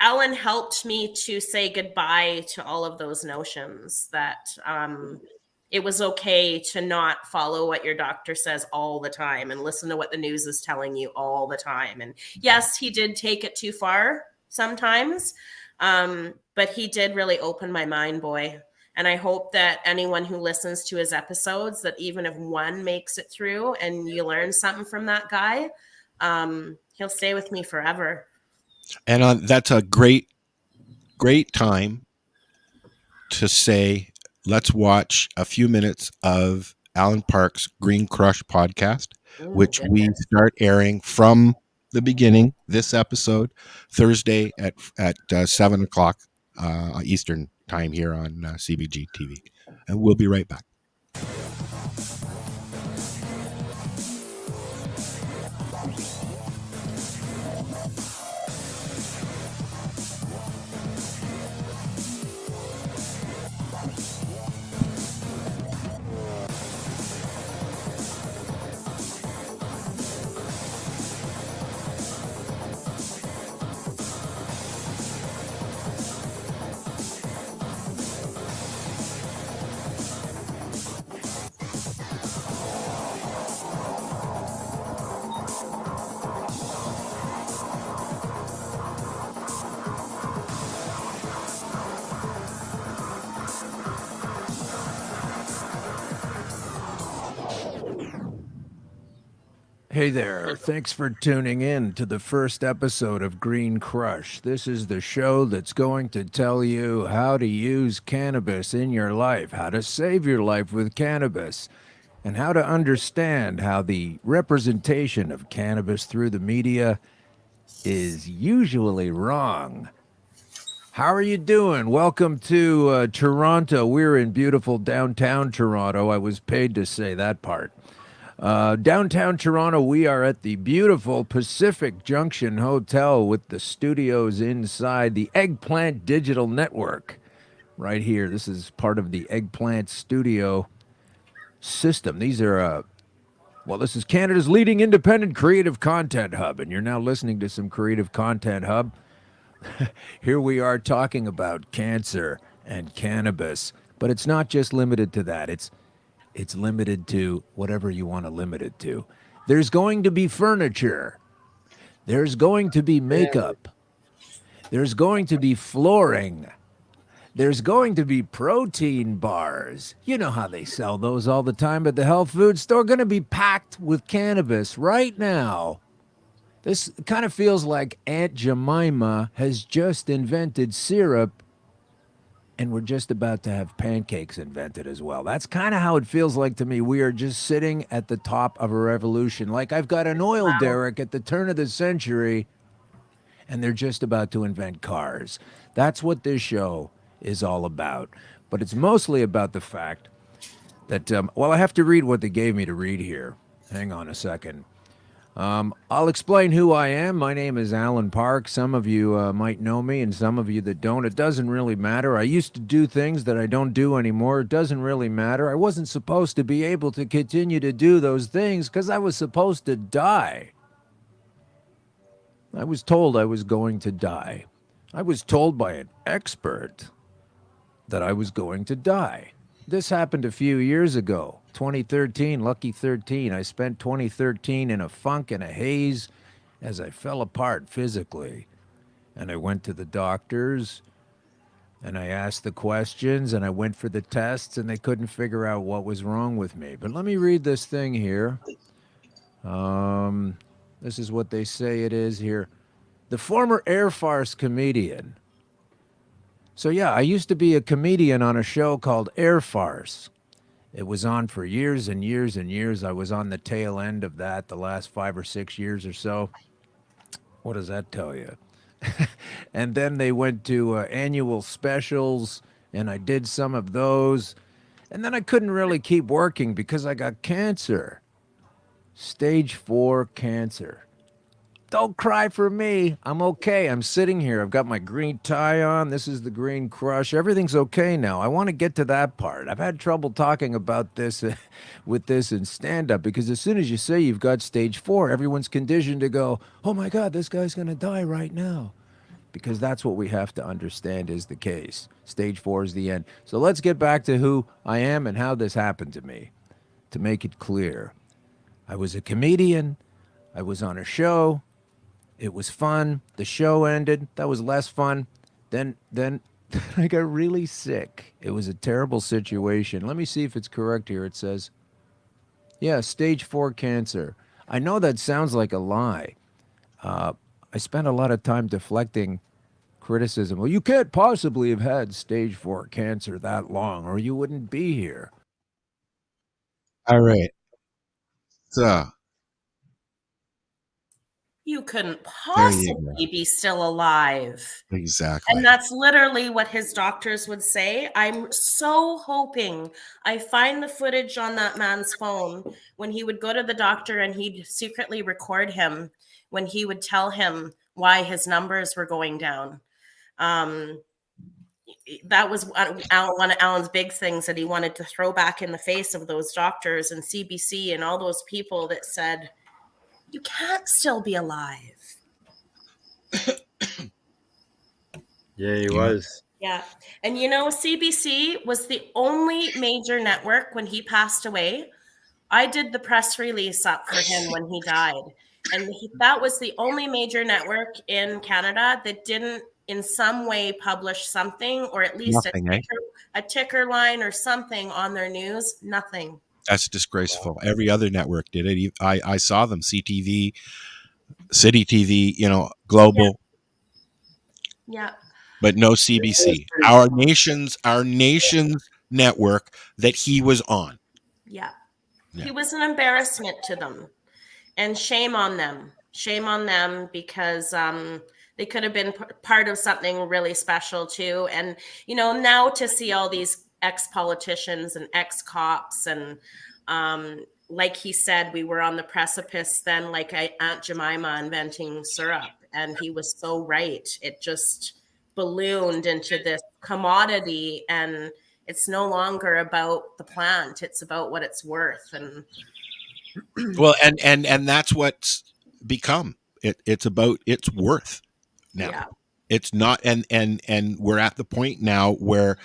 Alan helped me to say goodbye to all of those notions that, it was okay to not follow what your doctor says all the time and listen to what the news is telling you all the time. And yes, he did take it too far sometimes, but he did really open my mind, boy. And I hope that anyone who listens to his episodes, that even if one makes it through and you learn something from that guy, he'll stay with me forever. And that's a great time to say, let's watch a few minutes of Alan Park's Green Grush Podcast, which we start airing from the beginning, this episode, Thursday at 7 o'clock Eastern time here on CBGtv. And we'll be right back. Hey there, thanks for tuning in to the first episode of Green Crush. This is the show that's going to tell you how to use cannabis in your life, how to save your life with cannabis, and how to understand how the representation of cannabis through the media is usually wrong. How are you doing? Welcome to Toronto. We're in beautiful downtown Toronto. I was paid to say that part. Downtown Toronto, we are at the beautiful Pacific Junction Hotel with the studios inside the Eggplant Digital Network right here. This is part of the Eggplant Studio system. These are, this is Canada's leading independent creative content hub, and you're now listening to some Creative Content Hub. Here we are talking about cancer and cannabis, but it's not just limited to that. It's limited to whatever you want to limit it to. There's going to be furniture. There's going to be makeup. There's going to be flooring. There's going to be protein bars. You know how they sell those all the time at the health food store. Going to be packed with cannabis right now. This kind of feels like Aunt Jemima has just invented syrup, and we're just about to have pancakes invented as well. That's kind of how it feels like to me. We are just sitting at the top of a revolution. Like I've got an oil derrick at the turn of the century, and they're just about to invent cars. That's what this show is all about. But it's mostly about the fact that, I have to read what they gave me to read here. Hang on a second. I'll explain who I am. My name is Alan Park. Some of you might know me, and some of you that don't. It doesn't really matter. I used to do things that I don't do anymore. It doesn't really matter. I wasn't supposed to be able to continue to do those things because I was supposed to die. I was told I was going to die. I was told by an expert that I was going to die. This happened a few years ago, 2013, lucky 13. I spent 2013 in a funk and a haze as I fell apart physically. And I went to the doctors, and I asked the questions, and I went for the tests, and they couldn't figure out what was wrong with me. But let me read this thing here. This is what they say it is here. The former Air Farce comedian. So yeah, I used to be a comedian on a show called Air Farce. It was on for years and years and years. I was on the tail end of that the last 5 or 6 years or so. What does that tell you? And then they went to annual specials, and I did some of those. And then I couldn't really keep working because I got cancer. Stage 4 cancer. Don't cry for me. I'm okay. I'm sitting here. I've got my green tie on. This is the Green Crush. Everything's okay now. I want to get to that part. I've had trouble talking about this with this in stand-up because as soon as you say you've got stage 4, everyone's conditioned to go, oh my God, this guy's going to die right now. Because that's what we have to understand is the case. Stage 4 is the end. So let's get back to who I am and how this happened to me. To make it clear, I was a comedian. I was on a show. It was fun. The show ended. That was less fun. Then I got really sick. It was a terrible situation. Let me see if it's correct here. It says, yeah, stage 4 cancer. I know that sounds like a lie. I spent a lot of time deflecting criticism. Well, you can't possibly have had stage 4 cancer that long, or you wouldn't be here. All right. So You couldn't possibly be still alive. Exactly. And that's literally what his doctors would say. I'm so hoping I find the footage on that man's phone when he would go to the doctor and he'd secretly record him when he would tell him why his numbers were going down. That was one of Alan's big things that he wanted to throw back in the face of those doctors and CBC and all those people that said, you can't still be alive. Yeah, he was. Yeah. And you know, CBC was the only major network when he passed away. I did the press release up for him when he died. And that was the only major network in Canada that didn't in some way publish something, or at least a ticker line or something on their news. Nothing. That's disgraceful. Every other network did it. I saw them. CTV, City TV, Global. Yeah. But no CBC. Our nation's network that he was on. Yeah. Yeah. He was an embarrassment to them. And shame on them. Shame on them, because they could have been part of something really special too. And, now to see all these ex-politicians and ex-cops and like he said, we were on the precipice then, like Aunt Jemima inventing syrup. And he was so right. It just ballooned into this commodity, and it's no longer about the plant. It's about what it's worth. And well, and that's what's become. It's about its worth now. Yeah. It's not, and we're at the point now where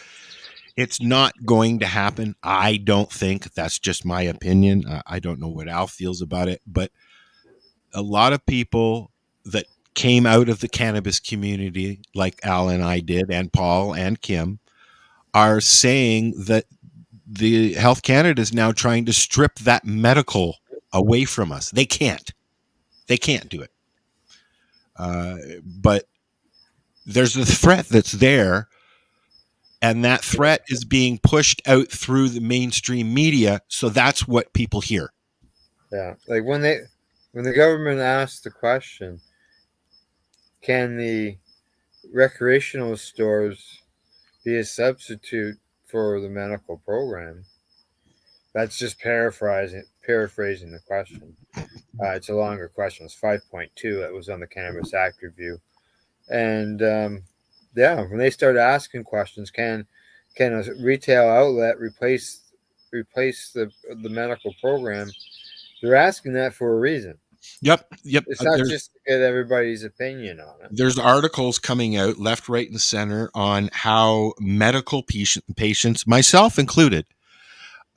it's not going to happen. I don't think. That's just my opinion. I don't know what Al feels about it, but a lot of people that came out of the cannabis community, like Al and I did, and Paul and Kim, are saying that the Health Canada is now trying to strip that medical away from us. They can't do it. But there's a threat that's there, and that threat is being pushed out through the mainstream media. So that's what people hear. Yeah. Like when the government asked the question, can the recreational stores be a substitute for the medical program? That's just paraphrasing the question. It's a longer question. It's 5.2. It was on the Cannabis Act review. And when they started asking questions, can a retail outlet replace the medical program? They're asking that for a reason. Yep. It's not just to get everybody's opinion on it. There's articles coming out left, right, and center on how medical patients, myself included,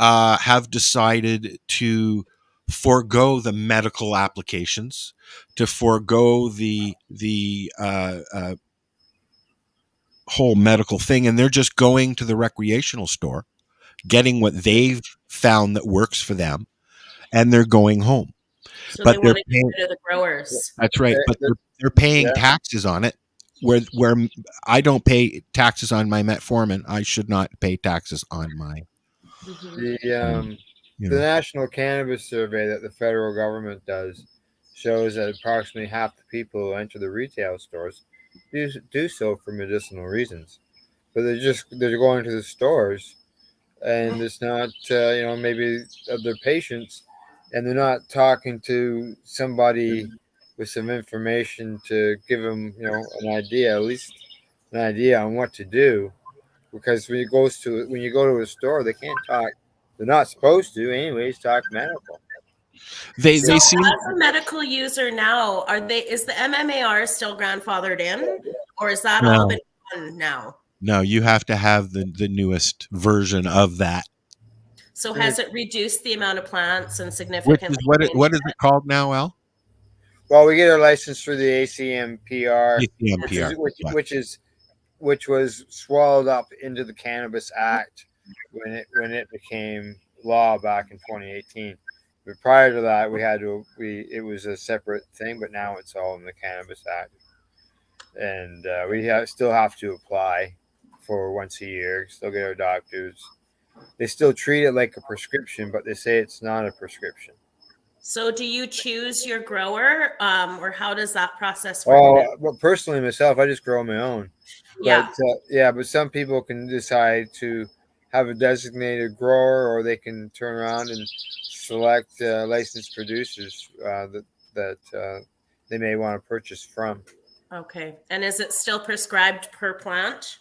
have decided to forego the medical applications, to forego the whole medical thing, and they're just going to the recreational store, getting what they've found that works for them, and they're going home. So but they want to get rid of the growers. That's right. But they're paying taxes on it, where I don't pay taxes on my metformin. I should not pay taxes on my. The National Cannabis Survey that the federal government does shows that approximately half the people who enter the retail stores do so for medicinal reasons, but they're going to the stores, and it's not maybe of their patients, and they're not talking to somebody with some information to give them an idea, at least an idea on what to do, because when you go to a store, they can't talk. They're not supposed to, anyways, talk medical. They seem as a medical user now, is the MMAR still grandfathered in, or is that all been done now? No, you have to have the newest version of that. So has it reduced the amount of plants and significantly? What is it called now, Al? Well, we get our license through the ACMPR, which was swallowed up into the Cannabis Act when it became law back in 2018. But prior to that, it was a separate thing, but now it's all in the Cannabis Act, and we still have to apply for once a year. Still get our doctors. They still treat it like a prescription, but they say it's not a prescription. So do you choose your grower, or how does that process work? Well, personally, myself, I just grow my own. Yeah. But some people can decide to have a designated grower, or they can turn around and select licensed producers that they may want to purchase from. Okay. And is it still prescribed per plant?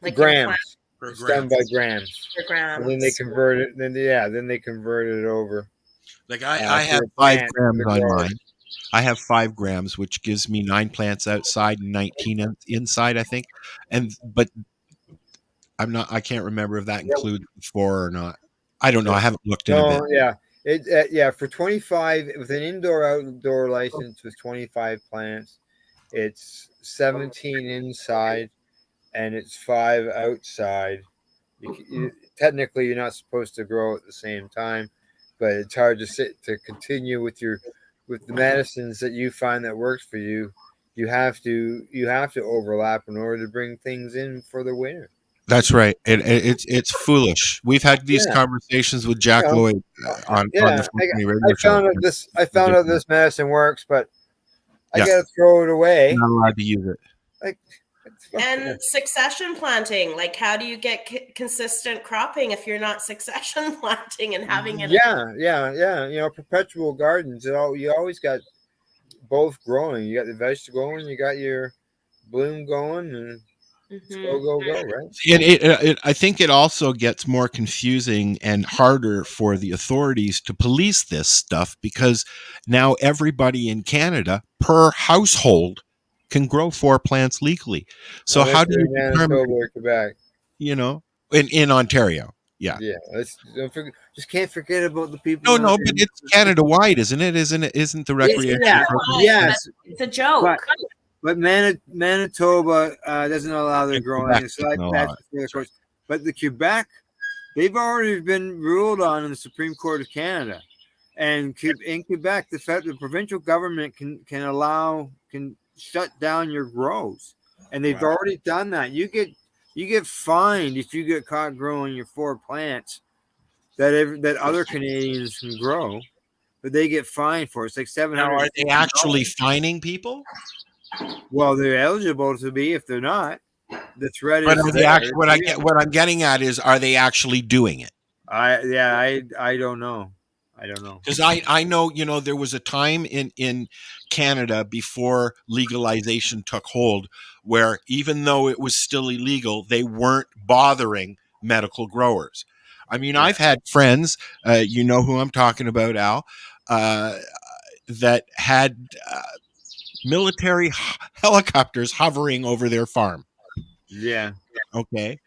Like grams. It's done by grams. Per grams. And then they convert it. Then they convert it over. Like I have 5 grams on mine. I have 5 grams, which gives me 9 plants outside and 19 inside, I think. But I can't remember if that includes 4 or not. I don't know. I haven't looked in a bit. Yeah. For 25 with an indoor-outdoor license with 25 plants, it's 17 inside and it's 5 outside, Technically, you're not supposed to grow at the same time, but it's hard to continue with the medicines that you find that works for you. You have to overlap in order to bring things in for the winter. That's right. It's foolish. We've had these conversations with Jack Lloyd on the Funny Radio Show. I found out this medicine works, but I gotta throw it away. You're not allowed to use it. And succession planting, like how do you get consistent cropping if you're not succession planting and having it? Yeah. Perpetual gardens. You always got both growing. You got the vegetable going, you got your bloom going, and go, right? And I think it also gets more confusing and harder for the authorities to police this stuff, because now everybody in Canada per household can grow 4 plants legally. So how do you determine, Quebec? In Ontario? Yeah. Just can't forget about the people. No, but it's Canada wide, isn't it? Isn't the recreation? Yes, it's a joke. But Manitoba doesn't allow their growing. So that's the course. But the Quebec, they've already been ruled on in the Supreme Court of Canada, and in Quebec, the provincial government can shut down your grows, and they've already done that. You get fined if you get caught growing your 4 plants that other Canadians can grow, but they get fined for it. It's like $700. Now, are they actually fining people? Well, they're eligible to be. If they're not, the threat but is. What I'm getting at is, are they actually doing it? I don't know. Because I know, there was a time in Canada before legalization took hold where, even though it was still illegal, they weren't bothering medical growers. I mean, I've had friends, who I'm talking about, Al, that had military helicopters hovering over their farm. Yeah. Okay.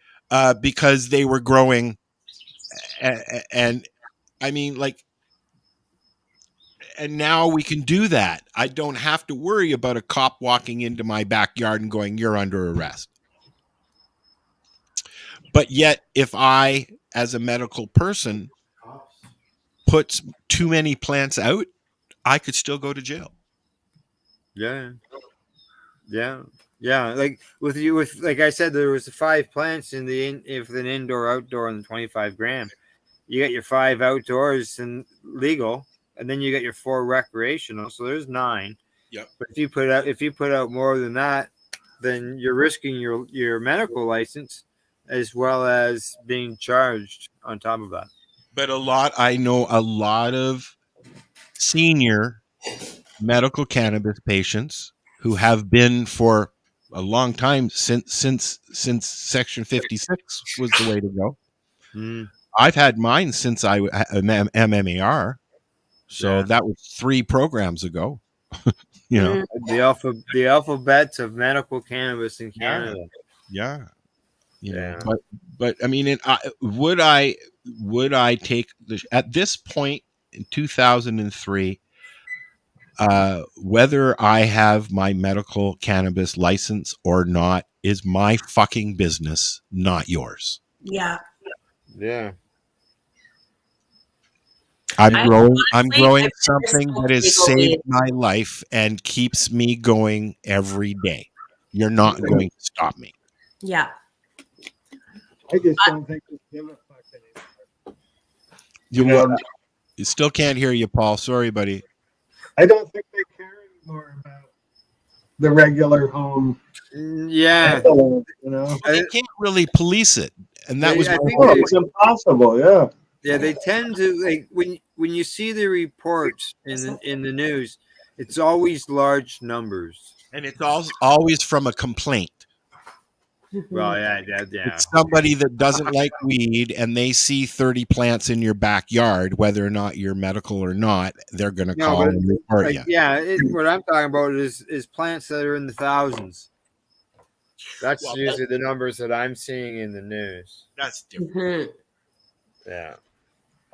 Because they were growing, and I mean, and now we can do that. I don't have to worry about a cop walking into my backyard and going, "You're under arrest." But yet, if I, as a medical person, puts too many plants out, I could still go to jail. Yeah. Like like I said, there was 5 plants in with an indoor outdoor and 25 gram. You got your 5 outdoors and legal, and then you got your 4 recreational. So there's 9. Yep. But if you put out more than that, then you're risking your medical license as well as being charged on top of that. But I know a lot of senior medical cannabis patients who have been for a long time, since Section 56 was the way to go. I've had mine since I MMAR, so that was 3 programs ago. The alphabets of medical cannabis in Canada. Yeah. But I mean, would I take at this point in 2003, whether I have my medical cannabis license or not is my fucking business, not yours. Yeah. I'm growing something that has saved my life and keeps me going every day. You're not going to stop me. Yeah. I just don't think they give a fuck anymore. You still can't hear you, Paul. Sorry, buddy. I don't think they care anymore about the regular home. Yeah. They can't really police it. And that it's impossible. Yeah. Yeah, they tend to, when you see the reports in the news, it's always large numbers. And it's always from a complaint. Well, yeah. It's somebody that doesn't like weed, and they see 30 plants in your backyard, whether or not you're medical or not, they're going to call and report you. Yeah, what I'm talking about is plants that are in the thousands. That's usually the numbers that I'm seeing in the news. That's different. Yeah.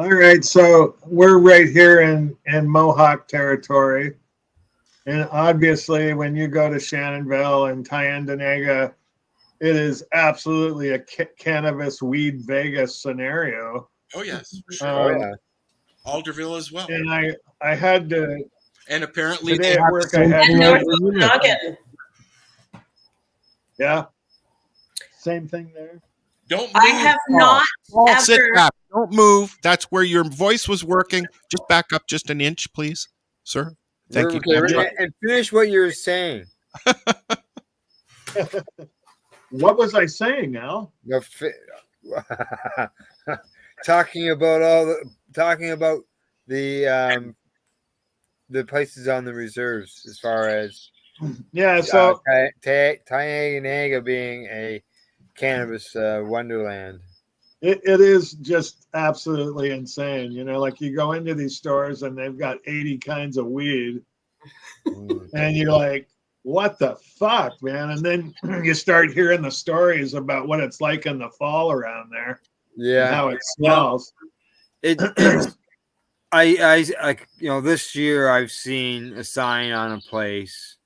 All right, so we're right here in Mohawk territory. And obviously, when you go to Shannonville and Tyendinaga, it is absolutely a cannabis weed Vegas scenario. Oh yes, for sure. Oh yeah. Alderville as well. And I had to, And apparently today they at have work, the I same had thing to, over North unit. Okanagan. yeah, same thing there. Don't move. I have Paul. not Paul, sit ever. back. Don't move. That's where your voice was working. Just back up just an inch, please, sir. Thank you. Okay, and finish what you were saying. What was I saying, Al? Talking about the places on the reserves as far as Yeah, so Tynagaga being a cannabis wonderland. it is just absolutely insane. You know, like you go into these stores and they've got 80 kinds of weed, and you're like, what the fuck, man? And then you start hearing the stories about what it's like in the fall around there. Yeah, And how it smells. I this year I've seen a sign on a place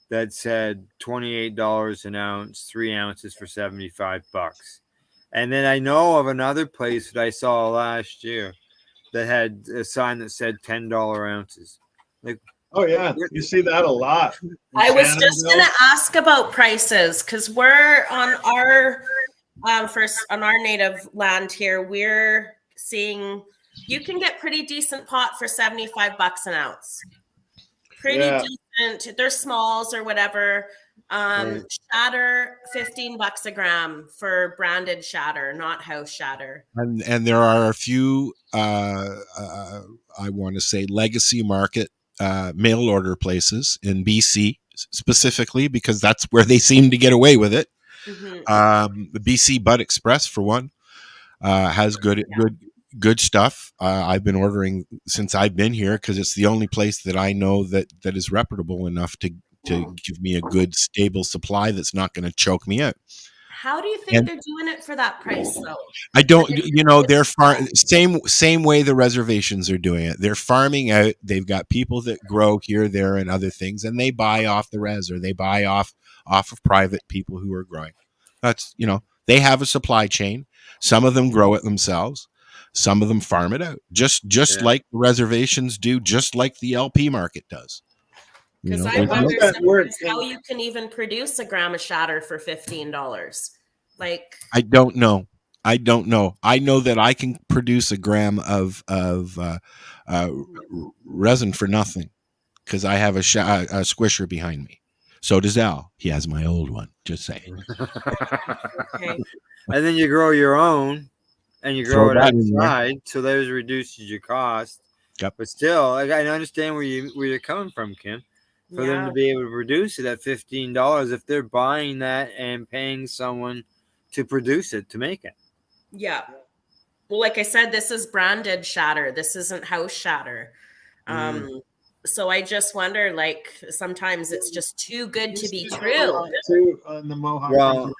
that said $28 an ounce, 3 ounces for $75. And then I know of another place that I saw last year that had a sign that said $10 ounces. Like, oh yeah, you see that a lot. I was just gonna ask about prices because we're on our on our native land here. We're seeing you can get pretty decent pot for $75 an ounce. Pretty decent. They're smalls or whatever. Shatter, $15 a gram for branded shatter, not house shatter. And there are a few, I want to say, legacy market mail order places in BC specifically, because that's where they seem to get away with it. Mm-hmm. The BC Bud Express, for one, has good stuff. I've been ordering since I've been here because it's the only place that I know that is reputable enough to give me a good stable supply that's not going to choke me out. How do you think they're doing it for that price though? I don't, they're same way the reservations are doing it. They're farming out. They've got people that grow here, there, and other things, and they buy off the res, or they buy off of private people who are growing. That's, they have a supply chain. Some of them grow it themselves. Some of them farm it out, just like the reservations do, just like the LP market does. Because I wonder sometimes how you can even produce a gram of shatter for $15. Like, I don't know. I know that I can produce a gram of resin for nothing because I have a squisher behind me. So does Al. He has my old one. Just saying. Okay. And then you grow your own, and you grow it outside, so that reduces your cost. Yep. But still, I understand where you're coming from, Kim. For them to be able to produce it at $15, if they're buying that and paying someone to produce it, to make it. Yeah. Well, like I said, this is branded shatter. This isn't house shatter. So I just wonder, like, sometimes it's just too good to be true. On the Mohawk,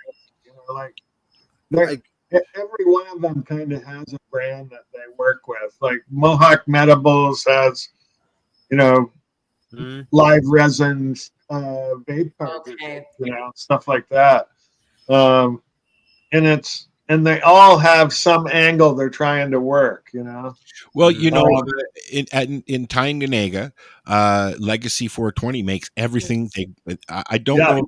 every one of them kind of has a brand that they work with. Like Mohawk Medibles has, live resins, vape cartridges, stuff like that. And they all have some angle they're trying to work, Well, in Tynagaga, Legacy 420 makes everything. I don't know.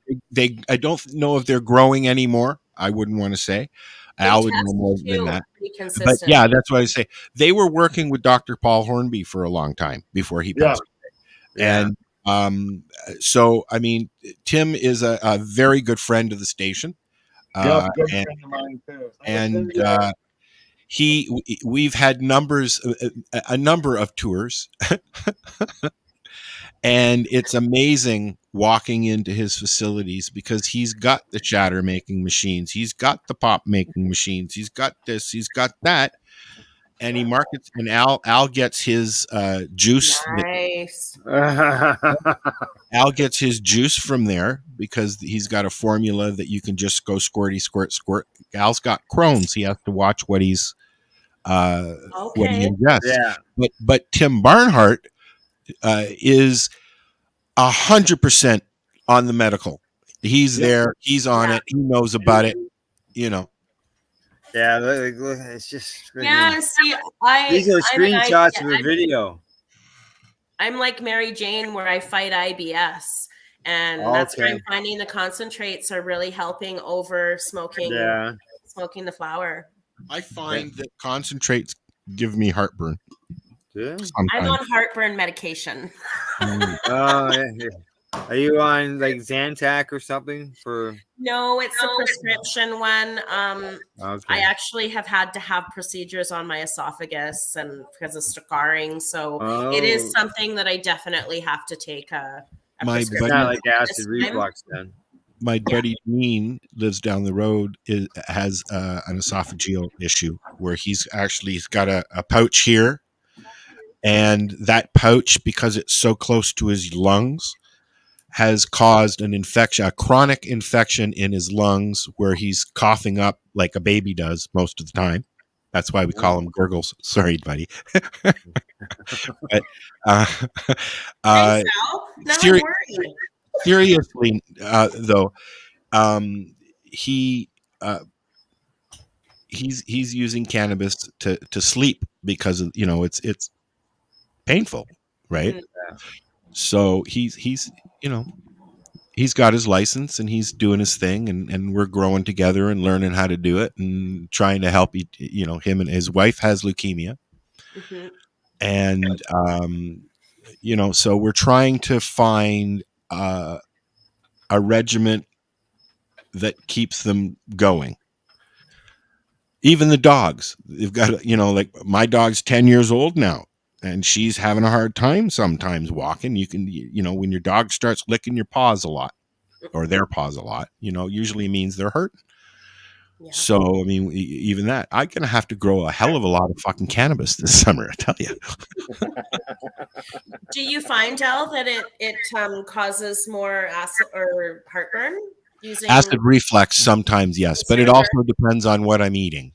I don't know if they're growing anymore. I wouldn't want to say. Al would know more than that. But yeah, that's what I say. They were working with Dr. Paul Hornby for a long time before he passed away. And so, I mean, Tim is a very good friend of the station. Good friend of mine too. And we've had a number of tours. And it's amazing walking into his facilities because he's got the shatter making machines. He's got the pop making machines. He's got this, he's got that. And he markets, and Al gets his juice. Nice. Al gets his juice from there because he's got a formula that you can just go squirty, squirt, squirt. Al's got Crohn's. He has to watch what he ingests. Yeah. But Tim Barnhart is 100% on the medical. He's there. He's on it. He knows about it. You know. Yeah, look, it's just. Yeah, see, these are screenshots of a video. I'm like Mary Jane, where I fight IBS, and that's where I'm finding the concentrates are really helping over smoking the flower. I find that concentrates give me heartburn. Yeah. I'm on heartburn medication. Are you on like Zantac or something for? No, it's a prescription one. I actually have had to have procedures on my esophagus and because of scarring. So it is something that I definitely have to take a prescription. Not like acid reflux then. My buddy Dean lives down the road. Has an esophageal issue where he's got a pouch here, and that pouch, because it's so close to his lungs, has caused an infection, a chronic infection in his lungs, where he's coughing up like a baby does most of the time. That's why we call him gurgles. Sorry, buddy. But, seriously, though, he's using cannabis to sleep because of, it's painful, right? Yeah. So he's got his license and he's doing his thing, and we're growing together and learning how to do it and trying to help him. And his wife has leukemia. Mm-hmm. And so we're trying to find a regimen that keeps them going. Even the dogs, they've got, like my dog's 10 years old now, and she's having a hard time sometimes walking. You can, when your dog starts licking your paws a lot, or their paws a lot, usually means they're hurt. Yeah. So, I mean, even that, I'm going to have to grow a hell of a lot of fucking cannabis this summer, I tell you. Do you find, Al, that it causes more acid or heartburn? Acid reflux sometimes, yes, but it also depends on what I'm eating.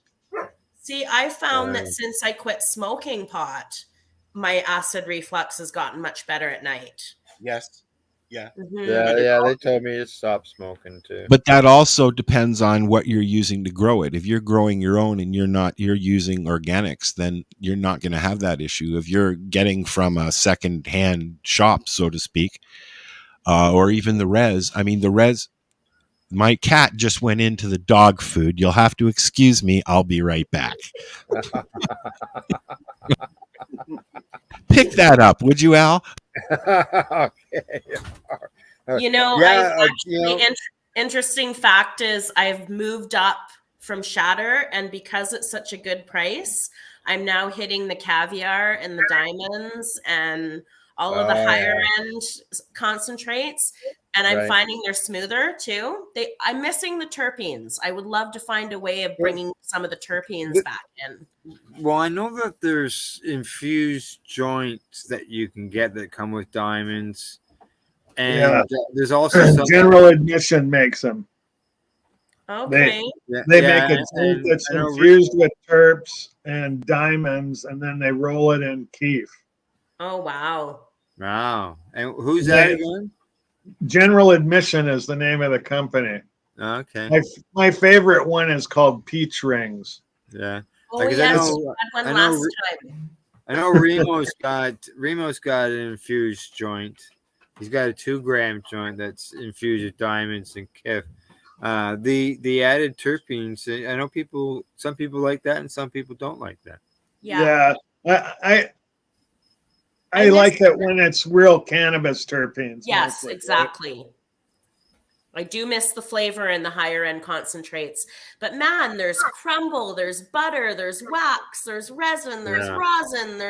See, I found that since I quit smoking pot, my acid reflux has gotten much better at night. Yes. Yeah. Mm-hmm. Yeah. They told me to stop smoking too. But that also depends on what you're using to grow it. If you're growing your own and you're using organics, then you're not going to have that issue. If you're getting from a second-hand shop, so to speak, or even the res. I mean, the res. My cat just went into the dog food. You'll have to excuse me. I'll be right back. Pick that up, would you, Al? Okay. Interesting fact is I've moved up from shatter, and because it's such a good price, I'm now hitting the caviar and the diamonds and all of the higher end concentrates. And I'm finding they're smoother too. I'm missing the terpenes. I would love to find a way of bringing some of the terpenes back in. Well, I know that there's infused joints that you can get that come with diamonds. And there's also General Admission makes them. Okay. They make it that's infused with terps and diamonds, and then they roll it in keef. Oh, wow. Wow. And who's that again? General Admission is the name of the company. Okay. My favorite one is called Peach Rings. Yeah. Oh, yes. I know Remo's got an infused joint. He's got a 2-gram joint that's infused with diamonds and kif. The added terpenes, I know some people like that and some people don't like that. Yeah. I like it when it's real cannabis terpenes. Yes, mostly, exactly. Right? I do miss the flavor in the higher end concentrates. But man, there's crumble, there's butter, there's wax, there's resin, there's rosin,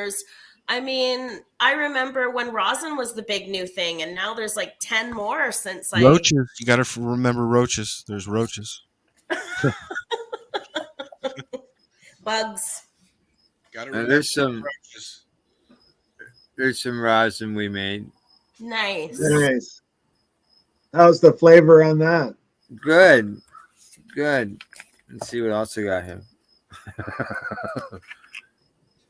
I remember when rosin was the big new thing, and now there's like 10 more since roaches. You got to remember roaches. There's roaches. Bugs. There's some rosin we made. Nice. How's the flavor on that? Good. Let's see what else I got here.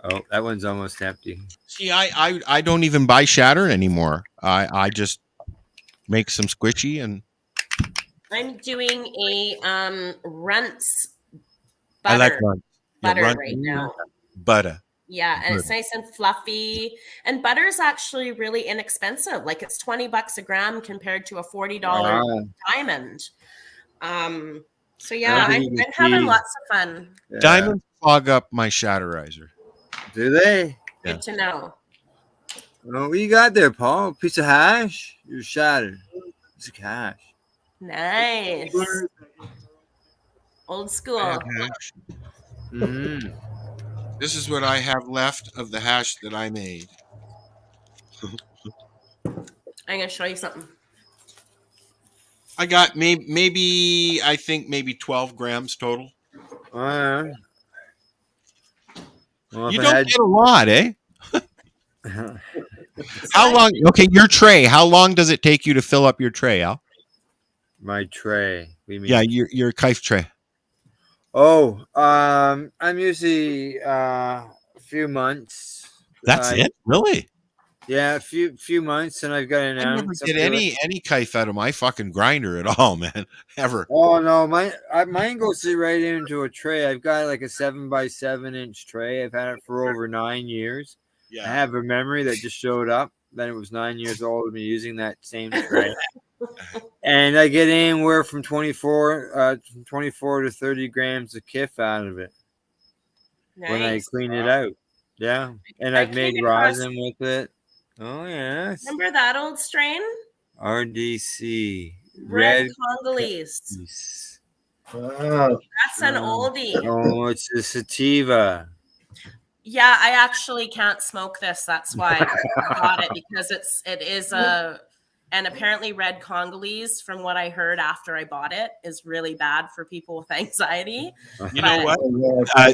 Oh, that one's almost empty. See, I don't even buy shatter anymore. I just make some squishy and I'm doing a runts butter, I like runs. butter runs. right now. Butter. Yeah, and it's nice and fluffy. And butter is actually really inexpensive. Like it's $20 a gram compared to a $40 diamond. So yeah, I'm having lots of fun. Yeah. Diamonds clog up my shatterizer. Do they? Yeah. Good to know. Oh, what you got there, Paul? Piece of hash? You're shattered. Piece of hash. Nice. Old I school. have hash. Mm. This is what I have left of the hash that I made. I'm gonna show you something. I got maybe 12 grams total. All right. Well, You don't get a lot, eh? How long? Okay, your tray. How long does it take you to fill up your tray, Al? My tray. What do you mean? Yeah, your kife tray. Oh, I'm usually a few months. That's it, really? Yeah, a few months, and I've got an I never ounce. get any kife out of my fucking grinder at all, man. Ever. Oh no, mine goes right into a tray. I've got like a 7x7-inch tray. I've had it for over 9 years. Yeah. I have a memory that just showed up. Then it was 9 years old of me using that same tray. And I get anywhere from 24 to 30 grams of kiff out of it when I clean it out. Yeah. And I've made rosin with it. Oh, yes. Remember that old strain? RDC. Red Congolese. Wow. That's an oldie. Oh, it's a sativa. Yeah, I actually can't smoke this. That's why I got it, because it is and apparently Red Congolese, from what I heard after I bought it, is really bad for people with anxiety. You know what?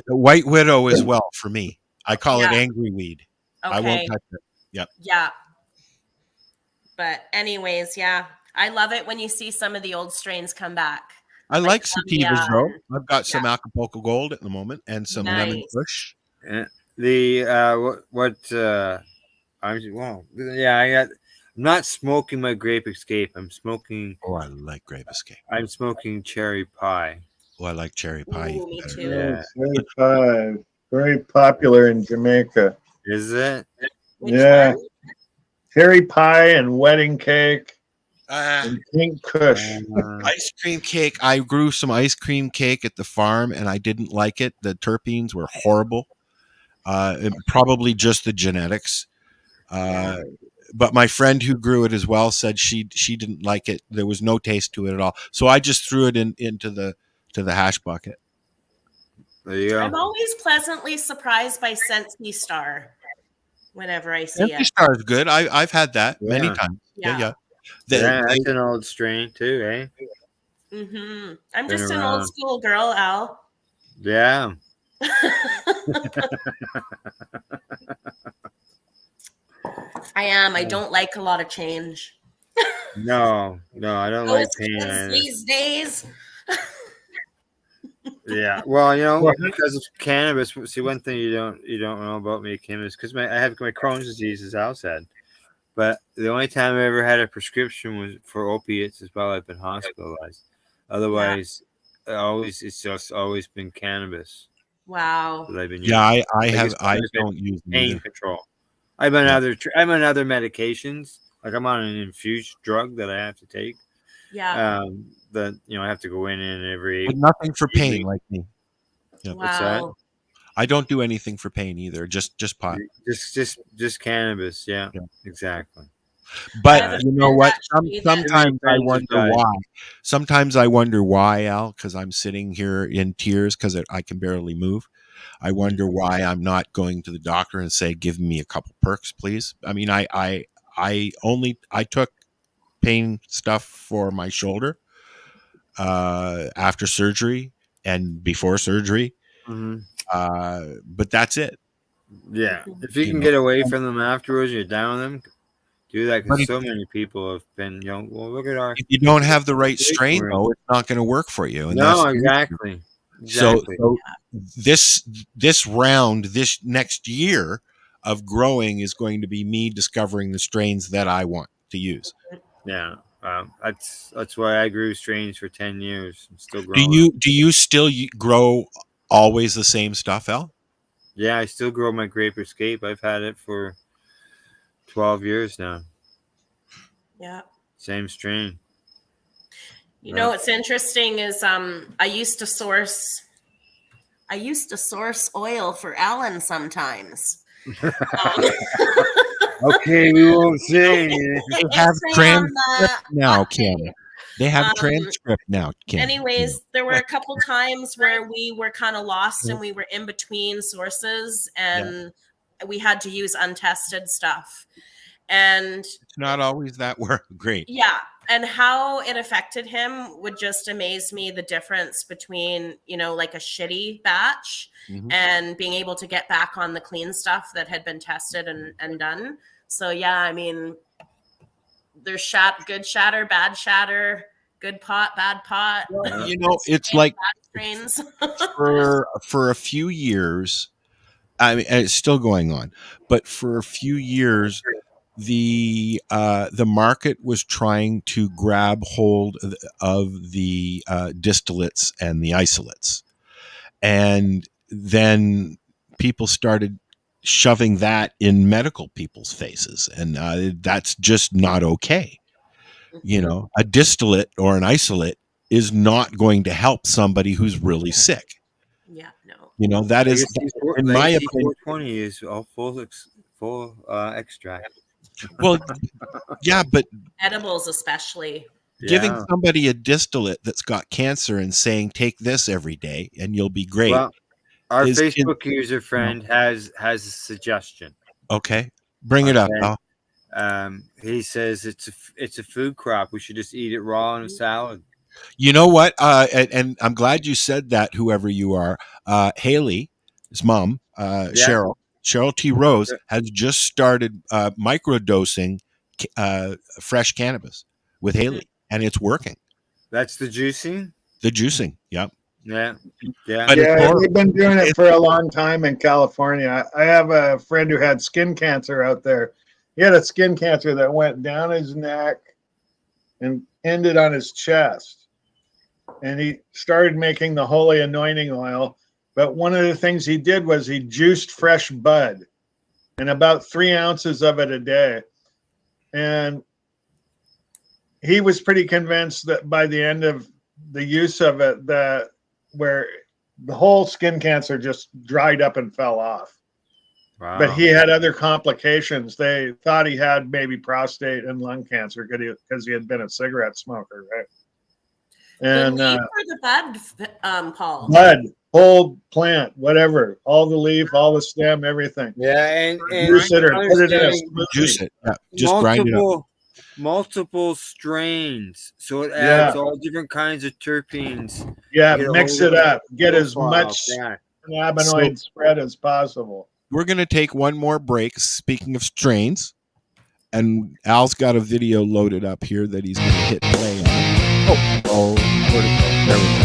White Widow as well for me. I call it angry weed. Okay. I won't touch it. Yep. Yeah. But anyways, yeah. I love it when you see some of the old strains come back. I like sativas, though. I've got some Acapulco Gold at the moment and some Lemon Kush. I'm not smoking my Grape Escape. I'm smoking. Oh, I like Grape Escape. I'm smoking Cherry Pie. Oh, I like Cherry Pie. Ooh, me too. Yeah. Cherry Pie, very popular in Jamaica. Is it? Which one? Cherry Pie and wedding cake and pink Kush. Ice cream cake. I grew some ice cream cake at the farm, and I didn't like it. The terpenes were horrible. Probably just the genetics. But my friend who grew it as well said she didn't like it. There was no taste to it at all. So I just threw it into the hash bucket. There you go. I'm always pleasantly surprised by Sensi Star whenever I see Sensi it. Star is good. I've had that many times. Yeah. That's an old strain too, eh? Mm-hmm. I'm just an old school girl, Al. Yeah. I am. I don't like a lot of change. No, I don't like pain these days. Yeah, well, because of cannabis. See, one thing you don't know about me, Kim, is because I have my Crohn's disease, as Al said. But the only time I ever had a prescription was for opiates as well. I've been hospitalized. Otherwise, it's just always been cannabis. Wow. That I've been using. Yeah, I don't use pain control. I'm on other medications. Like I'm on an infused drug that I have to take. Yeah. I have to go in every. But nothing for pain like me. Yeah. Wow. What's that? I don't do anything for pain either. Just pot. Just cannabis. Yeah. Exactly. But you know what? Sometimes I wonder why. Sometimes I wonder why, Al, because I'm sitting here in tears because I can barely move. I wonder why I'm not going to the doctor and say, "Give me a couple perks, please." I mean, I took pain stuff for my shoulder after surgery and before surgery, but that's it. Yeah, if you can get away from them afterwards, you're down with them. Do that, because so many people have been, well, look at our. If you don't have the right strain, though, it's not going to work for you. And no, exactly. So this next year of growing is going to be me discovering the strains that I want to use. Yeah. That's why I grew strains for 10 years. I'm still growing. Do you still grow always the same stuff, Al? Yeah, I still grow my Grape Escape. I've had it for 12 years now. Yeah. Same strain. You know what's interesting is I used to source oil for Alan sometimes. Okay, we won't say anything. They have transcript now, Kim. They have transcript now, Kim. Anyways, there were a couple times where we were kind of lost and we were in between sources and we had to use untested stuff. And it's not always that great. Yeah. And how it affected him would just amaze me, the difference between, like a shitty batch and being able to get back on the clean stuff that had been tested and done. So, yeah, I mean, there's good shatter, bad shatter, good pot, bad pot. It's like strains. for a few years, I mean, it's still going on, but for a few years, the market was trying to grab hold of the distillates and the isolates, and then people started shoving that in medical people's faces, and that's just not okay. A distillate or an isolate is not going to help somebody who's really sick. Yeah, no. That is, in my opinion, 420 is all full extract. Well, yeah, but edibles especially. Giving somebody a distillate that's got cancer and saying take this every day and you'll be great. Well, our Facebook user friend has a suggestion. Okay, bring it up. He says it's a food crop. We should just eat it raw in a salad. You know what? And I'm glad you said that. Whoever you are, Haley, his mom, Cheryl T. Rose has just started microdosing fresh cannabis with Haley, and it's working. That's the juicing? The juicing, yep. Yeah. But they've been doing it for a long time in California. I have a friend who had skin cancer out there. He had a skin cancer that went down his neck and ended on his chest. And he started making the holy anointing oil. But one of the things he did was he juiced fresh bud and about 3 ounces of it a day. And he was pretty convinced that by the end of the use of it, that where the whole skin cancer just dried up and fell off. Wow. But he had other complications. They thought he had maybe prostate and lung cancer because he had been a cigarette smoker, right? And the leaf or the bud, Paul? Bud. Whole plant, whatever, all the leaf, all the stem, everything. Yeah, and juice it or put it in a smoothie. Juice it. Yeah, just grind it up. Multiple strains, so it adds all different kinds of terpenes. Yeah, mix it up. Get as much cannabinoid spread as possible. We're going to take one more break. Speaking of strains, and Al's got a video loaded up here that he's going to hit play on. Where'd it go? There we go.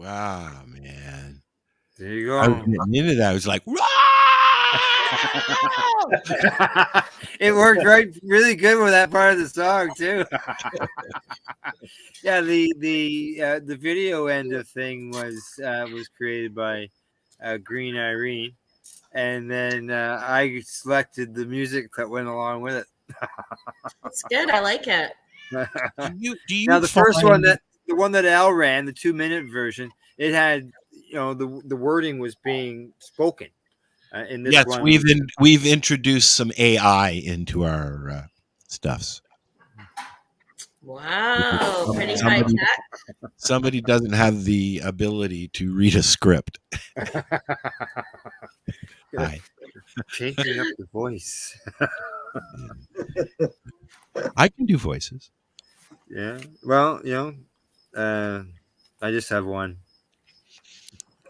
Wow, man. There you I was go. getting into that. I was like, It worked really good with that part of the song too. Yeah, the video end of thing was created by Green Irene, and then I selected the music that went along with it. It's good. I like it. do you Now the first one find- the one that Al ran, the 2-minute version, it had the wording was being spoken. In this yes, one, we've introduced some AI into our stuffs. Wow, pretty high Somebody- tech. Somebody doesn't have the ability to read a script. Hi. changing up the voice. I can do voices. Yeah. Well, I just have one.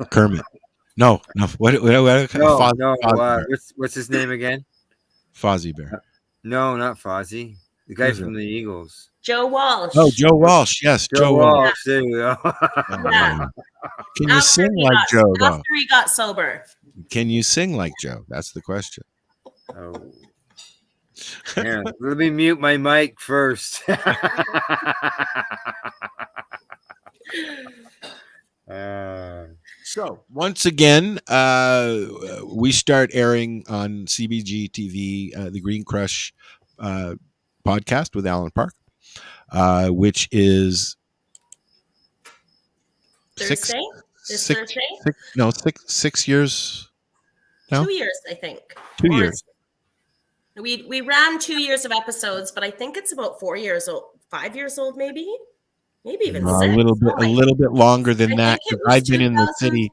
Kermit. No. What No, Bear. what's his name again? Fozzie Bear. No, not Fozzie. The guy Who's from the Eagles. Joe Walsh. Oh, Joe Walsh. Yes, Joe Walsh. Walsh. There you go. Yeah. Can you sing like Joe, though? After he got sober. Can you sing like Joe? That's the question. Oh. Yeah, let me mute my mic first. So once again, we start airing on CBGtv, the Green Grush podcast with Alan Park, which is Thursday? Thursday? 6 years. No? 2 years, I think. 2 Or years. We ran 2 years of episodes, but I think it's about 4 years old, 5 years old, maybe even a 6. little bit longer than I that. think it was I've been in the 2000. city.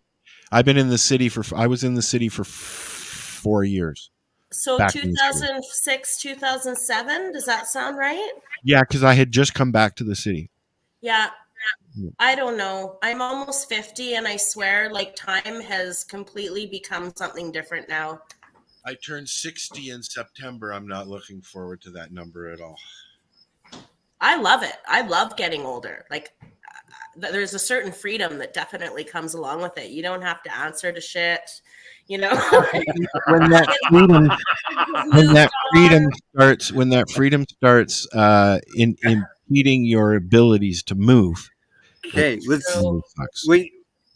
I was in the city for 4 years. So back in the city. 2006, 2007. Does that sound right? Yeah, because I had just come back to the city. Yeah. I don't know. I'm almost 50, and I swear, like, time has completely become something different now. I turned 60 in September. I'm not looking forward to that number at all. I love it. I love getting older. Like, there's a certain freedom that definitely comes along with it. You don't have to answer to shit, when that freedom starts impeding your abilities to move. Okay, let's. Really sucks.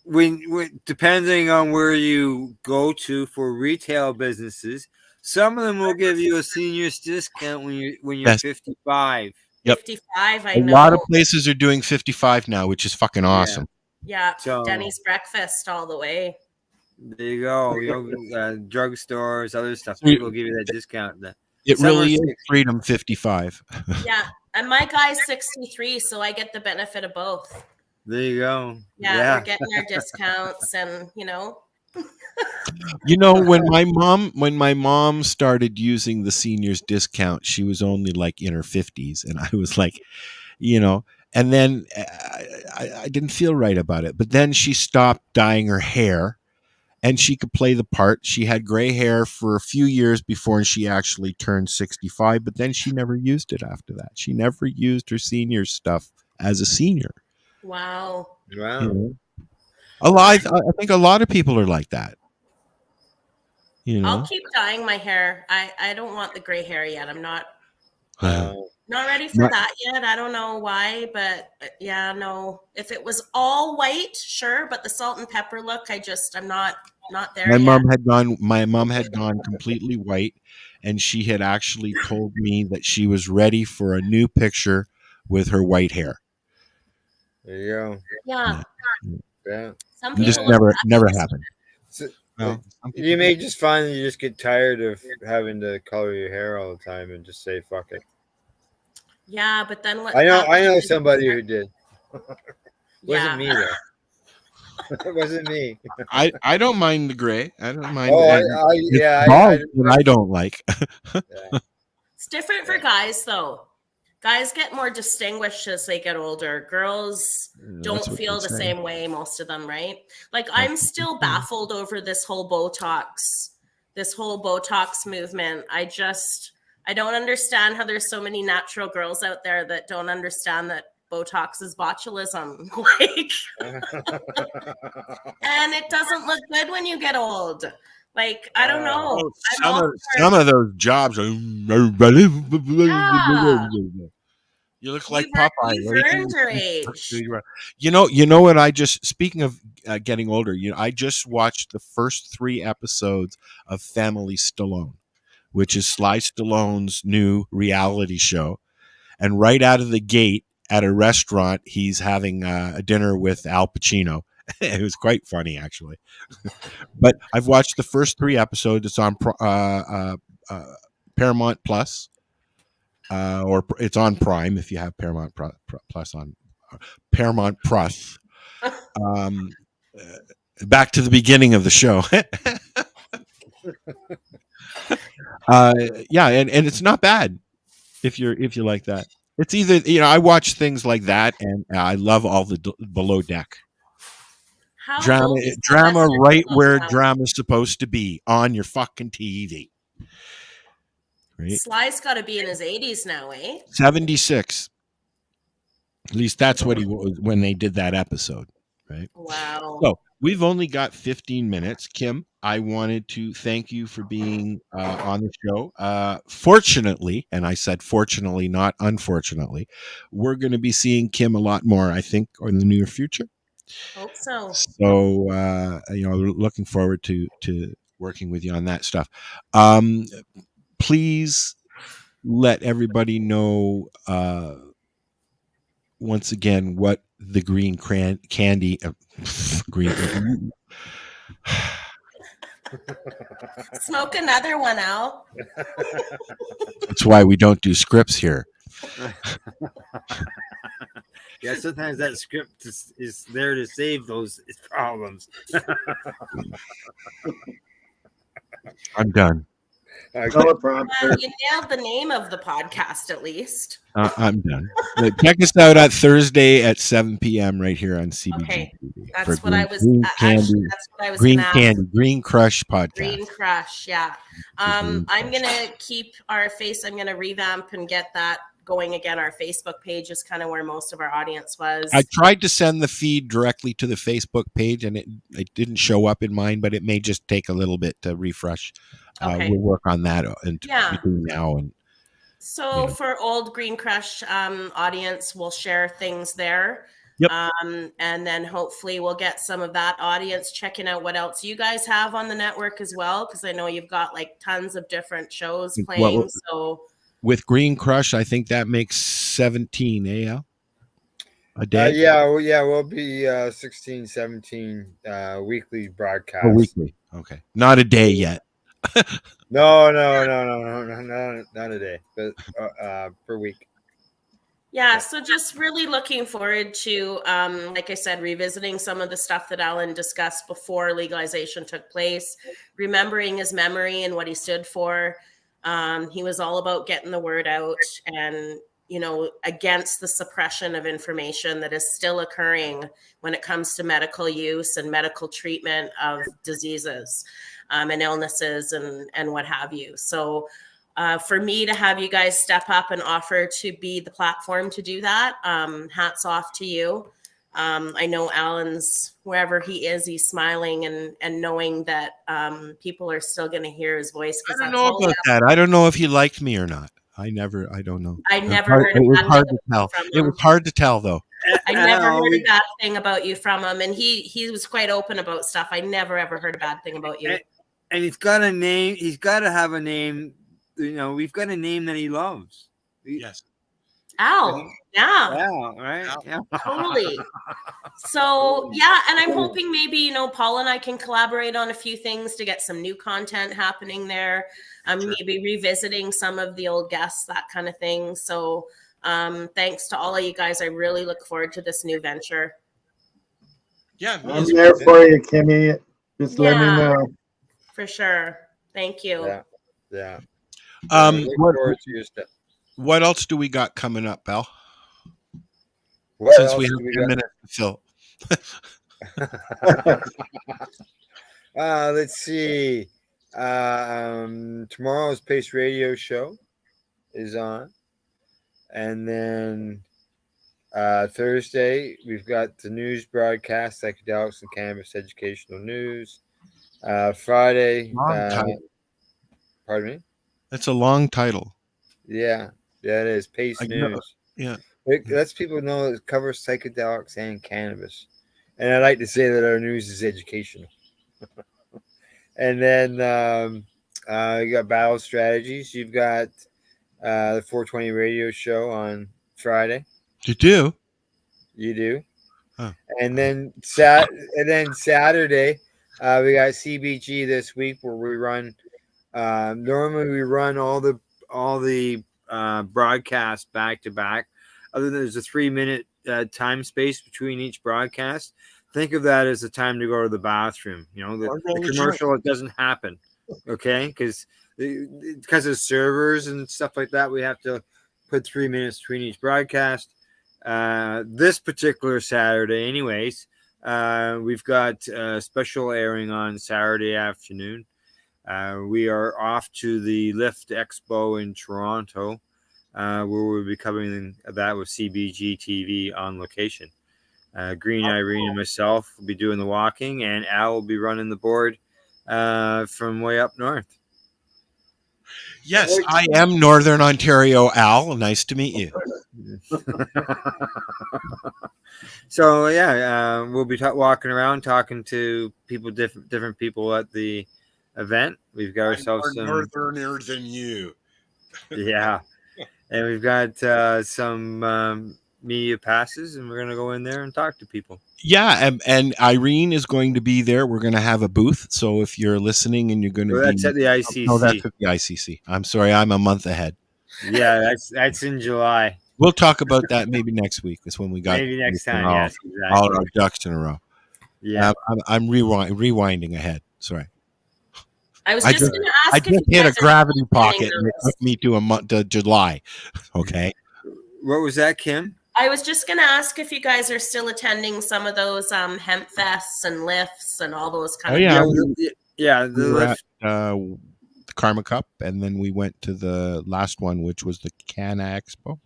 When depending on where you go to for retail businesses, some of them will give you a senior's discount when you're Yes. 55. Yep. 55, I A know. lot of places are doing 55 now, which is fucking awesome. Yeah, So- Denny's breakfast all the way. There you go. Drugstores, other stuff. So you- People give you that discount. It Some really are is 60. freedom 55. Yeah, and my guy's 63, so I get the benefit of both. There you go. Yeah, we're getting our discounts, and You know, when my mom started using the seniors discount, she was only like in her 50s, and I was like, and then I didn't feel right about it. But then she stopped dyeing her hair, and she could play the part. She had gray hair for a few years before she actually turned 65, but then she never used it after that. She never used her senior stuff as a senior. wow. Wow. I think a lot of people are like that. I'll keep dyeing my hair. I don't want the gray hair yet. I'm not ready for that yet. I don't know why, but yeah, no. If it was all white, sure, but the salt and pepper look, I'm not there My yet. mom had gone completely white, and she had actually told me that she was ready for a new picture with her white hair. There you go. Yeah. Yeah. Some It just people never happened. So, Well, you may just find that you just get tired of having to color your hair all the time and just say fuck it. Yeah, but then what? I know somebody who did. Yeah. Wasn't me though. It wasn't me. I don't mind the gray. I don't mind. Oh, I don't like. It's different for guys, though. Guys get more distinguished as they get older. Girls don't feel the same way, most of them, right? Like, I'm still baffled over this whole Botox movement. I don't understand how there's so many natural girls out there that don't understand that Botox is botulism. Like, and it doesn't look good when you get old. Like, I don't know. Some of those jobs are. Yeah. You look like You've Popeye. earned your age. You know what? Speaking of getting older, I just watched the first 3 episodes of Family Stallone, which is Sly Stallone's new reality show. And right out of the gate at a restaurant, he's having a dinner with Al Pacino. It was quite funny, actually. But I've watched the first 3 episodes. It's on Paramount Plus. Or it's on Prime if you have Paramount Plus on Paramount Plus. Back to the beginning of the show. Yeah, and it's not bad if you like that. It's either I watch things like that, and I love all the Below Deck drama right where drama's supposed to be on your fucking TV. Right? Sly's got to be in his 80s now, eh? 76. At least that's what he was when they did that episode, right? Wow. So we've only got 15 minutes. Kim, I wanted to thank you for being on the show. Fortunately, and I said fortunately, not unfortunately, we're going to be seeing Kim a lot more, I think, in the near future. Hope so. So, looking forward to working with you on that stuff. Please let everybody know once again what the green candy green. Smoke another one, Al. That's why we don't do scripts here. Yeah, sometimes that script is there to save those problems. I'm done. You nailed the name of the podcast, at least. I'm done. Check us out at Thursday at 7 p.m. right here on CBGtv. Okay, that's what I was. Green Grush Podcast. Green Grush, yeah. I'm gonna keep our I'm gonna revamp and get that going again. Our Facebook page is kind of where most of our audience was. I tried to send the feed directly to the Facebook page, and it didn't show up in mine, but it may just take a little bit to refresh. Okay. We'll work on that between now and. So for old Green Grush audience, we'll share things there. Yep. And then hopefully we'll get some of that audience checking out what else you guys have on the network as well, because I know you've got like tons of different shows playing. So with Green Grush, I think that makes 17, Al? A day? We'll be 16, 17 weekly broadcasts. Oh, weekly. Okay. Not a day yet. No, not a day, but per week. Yeah, so just really looking forward to, like I said, revisiting some of the stuff that Alan discussed before legalization took place, remembering his memory and what he stood for. He was all about getting the word out and, against the suppression of information that is still occurring when it comes to medical use and medical treatment of diseases and illnesses and what have you. So for me to have you guys step up and offer to be the platform to do that, hats off to you. I know Alan's, wherever he is, he's smiling and knowing that people are still going to hear his voice. I don't know about that. I don't know if he liked me or not. I don't know. I never heard a bad thing from him. It was hard to tell, though. I never heard a bad thing about you from him, and he was quite open about stuff. I never ever heard a bad thing about you. And he's got a name. He's got to have a name. We've got a name that he loves. Yes. Al. Yeah. Al, right? Yeah. Totally. So, yeah, and I'm hoping maybe, Paul and I can collaborate on a few things to get some new content happening there. Maybe revisiting some of the old guests, that kind of thing. So, thanks to all of you guys. I really look forward to this new venture. Yeah. I'm there for you, Kimmy. Just let me know. For sure. Thank you. Yeah. What else do we got coming up, Belle? Since we have 10 minutes to fill. Let's see. Tomorrow's Pace Radio show is on. And then Thursday, we've got the news broadcast, psychedelics and cannabis educational news. Friday, Long pardon me? That's a long title. Yeah, it is. Pace I know. News. Yeah. It lets people know it covers psychedelics and cannabis. And I like to say that our news is educational. And then you got Battle Strategies. You've got the 420 radio show on Friday. You do? You do. Huh. And then Saturday, we got CBG this week where we run. Normally we run all the broadcasts back to back. Other than there's a 3-minute time space between each broadcast. Think of that as a time to go to the bathroom. You know, the commercial, it doesn't happen. Okay, because of servers and stuff like that, we have to put 3 minutes between each broadcast. This particular Saturday, anyways, we've got a special airing on Saturday afternoon. We are off to the Lift Expo in Toronto, where we'll be covering that with CBGtv on location. Green, Irene, and myself will be doing the walking, and Al will be running the board from way up north. Yes, I am Northern Ontario Al. Nice to meet you. So we'll be walking around talking to people, different people at the event. We've got ourselves some northerner than you. Yeah, and we've got some media passes, and we're going to go in there and talk to people. Yeah, and Irene is going to be there. We're going to have a booth. So if you're listening and you're going to that's at the ICC. No, that's at the ICC. I'm sorry, I'm a month ahead. Yeah, that's in July. We'll talk about that maybe next week. That's when we got maybe next time. Yes, exactly. All our ducks in a row. Yeah, I'm rewinding ahead. Sorry. I just going to ask. I just hit a gravity pocket and it took me to July. Okay. What was that, Kim? I was just going to ask if you guys are still attending some of those hemp fests and lifts and all those kind of things. Yeah. We were at the Karma Cup, and then we went to the last one, which was the Canna Expo.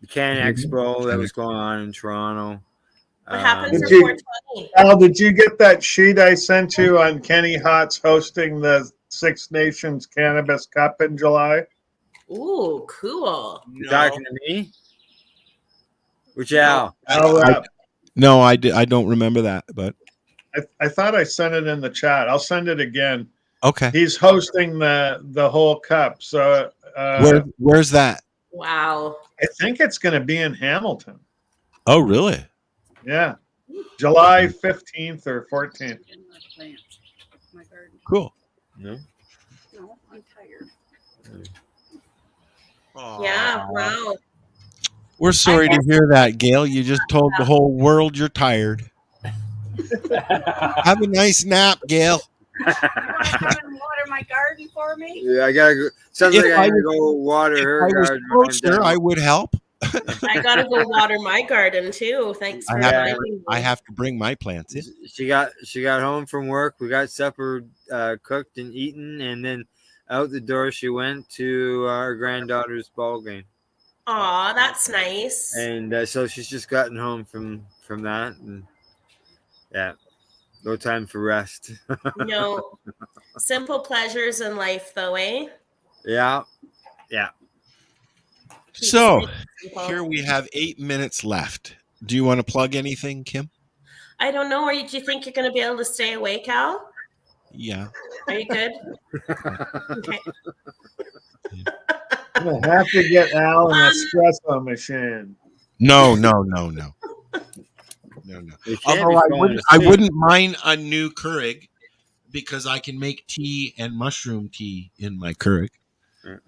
The Canna Expo that was going on in Toronto. What happened for 420? Al, did you get that sheet I sent you on Kenny Hotz hosting the Six Nations Cannabis Cup in July? Ooh, cool. You talking to me? Which Al? No, I don't remember that, but I thought I sent it in the chat. I'll send it again. Okay. He's hosting the whole cup. So where's that? Wow. I think it's going to be in Hamilton. Oh, really? Yeah. July 15th or 14th. Cool. No, I'm tired. Yeah, wow. We're sorry to hear that, Gail. You just told the whole world you're tired. Have a nice nap, Gail. You want to come and water my garden for me? Yeah, I gotta go. Sounds like I gotta go water her garden. Closer, I would help. I gotta go water my garden too. Thanks for reminding me. I have to bring my plants in. She got home from work. We got supper cooked and eaten, and then out the door she went to our granddaughter's ball game. Aw, that's nice. And so she's just gotten home from that, and no time for rest. No, simple pleasures in life, though, eh? Yeah. So here we have 8 minutes left. Do you want to plug anything, Kim? I don't know. Do you think you're going to be able to stay awake, Al? Yeah. Are you good? Okay. I'm going to have to get Al an espresso machine. No. Although I wouldn't mind a new Keurig because I can make tea and mushroom tea in my Keurig.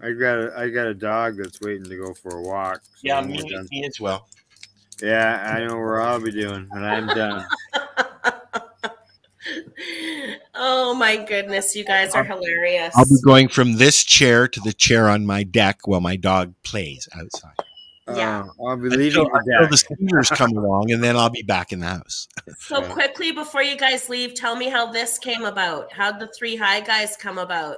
I got a dog that's waiting to go for a walk. So yeah, me as well. Yeah, I know where I'll be doing when I'm done. Oh my goodness, you guys are hilarious. I'll be going from this chair to the chair on my deck while my dog plays outside. Yeah, I'll be leaving until the seniors come along, and then I'll be back in the house. So quickly before you guys leave, tell me how this came about. How'd the three high guys come about?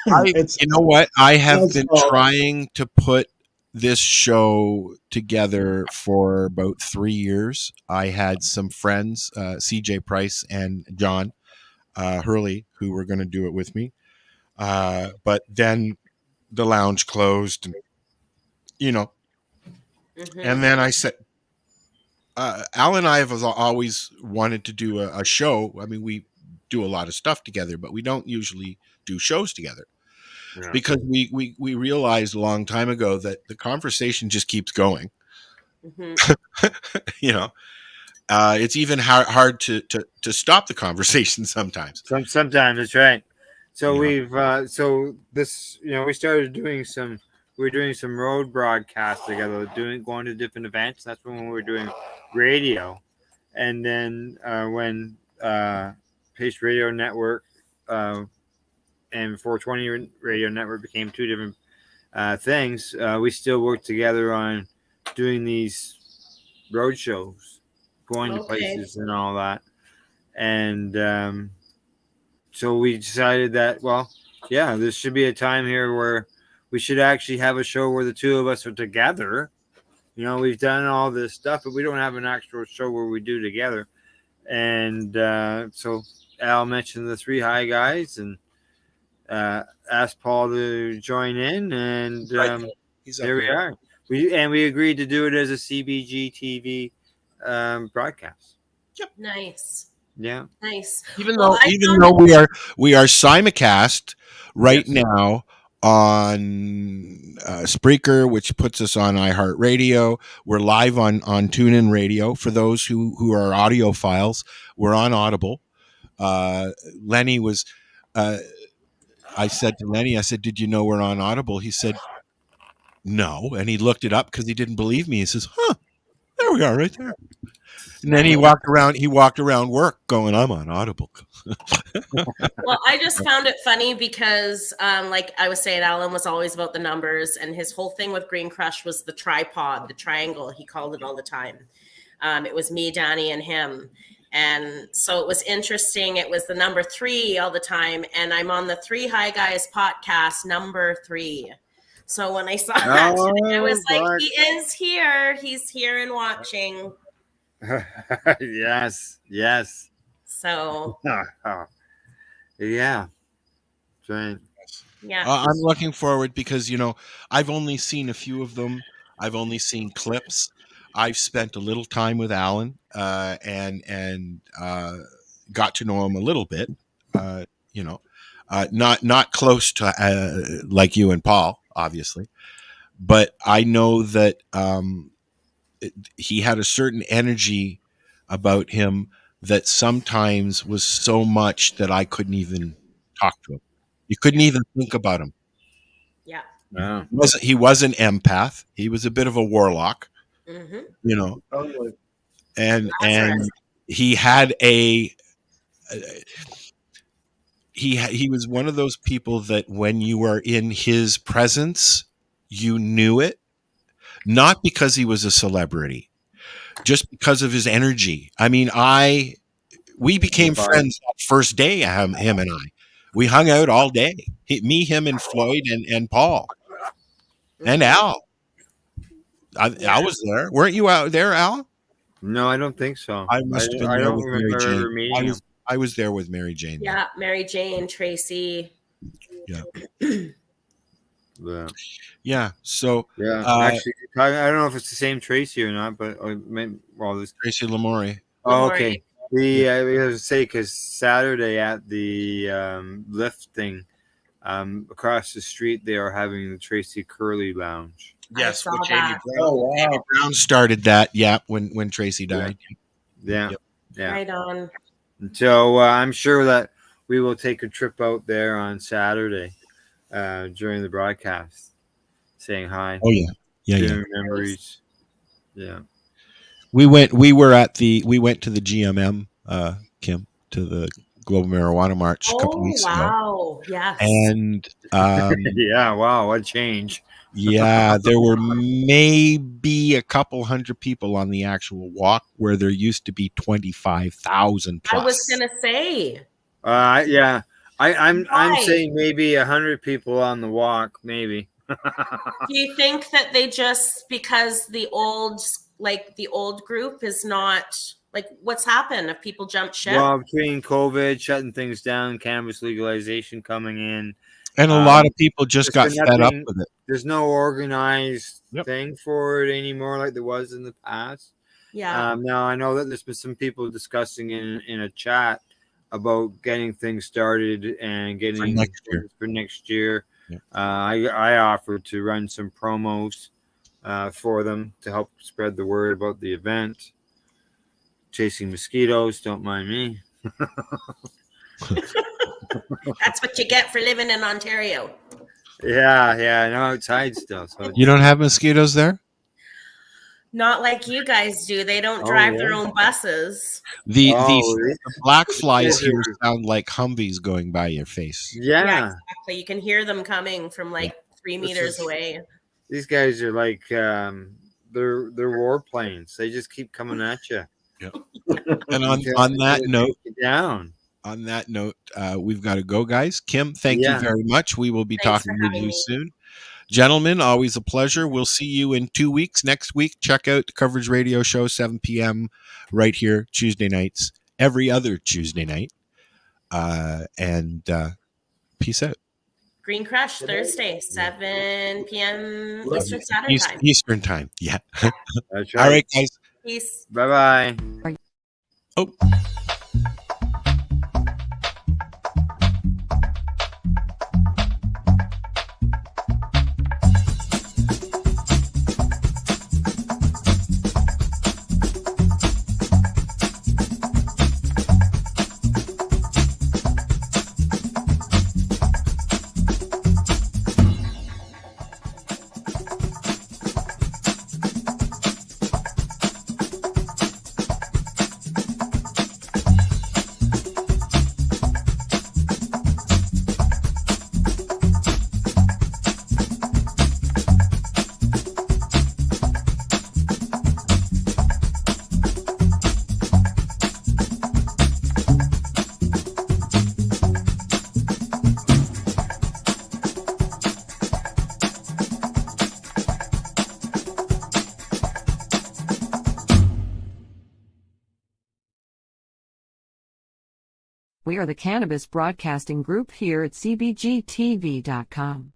You know what? I have been trying to put this show together for about 3 years. I had some friends, CJ Price and John Hurley, who were going to do it with me. But then the lounge closed, and, and then I said, Al and I have always wanted to do a show. I mean, we do a lot of stuff together, but we don't usually do shows together. Yeah. Because we realized a long time ago that the conversation just keeps going. It's even hard to stop the conversation sometimes. Sometimes that's right. So we've we started doing some road broadcasts together, going to different events. That's when we were doing radio, and then when Pace Radio Network and 420 Radio Network became two different things, we still work together on doing these road shows, going to places and all that. And so we decided that, this should be a time here where we should actually have a show where the two of us are together. We've done all this stuff, but we don't have an actual show where we do together. And so Al mentioned the Three High Guys and asked Paul to join in, and there we are. We agreed to do it as a CBGtv broadcast. Yep. Nice. Yeah. Nice. Even though we are simulcast right now on Spreaker, which puts us on iHeartRadio. We're live on TuneIn Radio. For those who are audiophiles, we're on Audible. Lenny was. I said to Lenny, did you know we're on Audible? He said, no. And he looked it up because he didn't believe me. He says, there we are right there. And then he walked around work going, I'm on Audible. Well, I just found it funny because, like I was saying, Alan was always about the numbers, and his whole thing with Green Grush was the tripod, the triangle. He called it all the time. It was me, Danny, and him. And so it was interesting. It was the number 3 all the time. And I'm on the Three High Guys podcast, number 3. So when I saw that, I was like, he is here. He's here and watching. Yes. So. Yeah. Right. Yeah. I'm looking forward because, I've only seen a few of them. I've only seen clips. I've spent a little time with Alan and got to know him a little bit, not close to like you and Paul, obviously, but I know that he had a certain energy about him that sometimes was so much that I couldn't even talk to him. You couldn't even think about him. Yeah. No. He was an empath. He was a bit of a warlock. Mm-hmm. And he had he was one of those people that when you were in his presence, you knew it, not because he was a celebrity, just because of his energy. I mean, we became friends that first day, him and I. We hung out all day. Him and Floyd and Paul and Al. I was there. Weren't you out there, Al? No, I don't think so. I must have been there with Mary Jane. I was there with Mary Jane. Yeah, Mary Jane, Tracy. Yeah. Yeah. Yeah. So actually, I don't know if it's the same Tracy or not, but this Tracy Lamore. Oh, okay. I was to say because Saturday at the lift thing across the street, they are having the Tracy Curley Lounge. Yes, with Jamie Brown. Jamie Brown started that. Yeah, when Tracy died. Yeah. Right on. So I'm sure that we will take a trip out there on Saturday during the broadcast, saying hi. Oh yeah. Memories. Yeah. We went to the GMM, Kim, to the Global Marijuana March a couple weeks ago. Wow. Yes. And yeah, wow, what a change. Yeah, there were maybe a couple hundred people on the actual walk where there used to be 25,000 plus. I was gonna say. Yeah, I'm saying maybe 100 people on the walk, maybe. Do you think that they just, because the old group is not, like, what's happened if people jump ship? Well, between COVID shutting things down, cannabis legalization coming in, and a lot of people just got fed up with it. There's no organized Yep. thing for it anymore like there was in the past. Yeah. Now I know that there's been some people discussing in a chat about getting things started and getting for next year. Yeah. I offered to run some promos for them to help spread the word about the event. Chasing mosquitoes, don't mind me. That's what you get for living in Ontario. Yeah, no, outside still. So You don't have mosquitoes there? Not like you guys do. They don't drive their own buses. The black flies here sound like Humvees going by your face. Yeah, exactly. You can hear them coming from like 3 meters away. These guys are like they're warplanes. They just keep coming at you. Yep. And on that note, we've got to go, guys. Kim, thank you very much. We will be talking with you soon. Gentlemen, always a pleasure. We'll see you in 2 weeks. Next week, check out the Coverage Radio Show, 7 p.m. right here, Tuesday nights, every other Tuesday night. And peace out. Green Crush, Thursday, 7 p.m. Eastern Standard Time. Eastern Time, yeah. That's right. All right, guys. Peace. Bye-bye. Oh. We are the Cannabis Broadcasting Group here at CBGtv.com.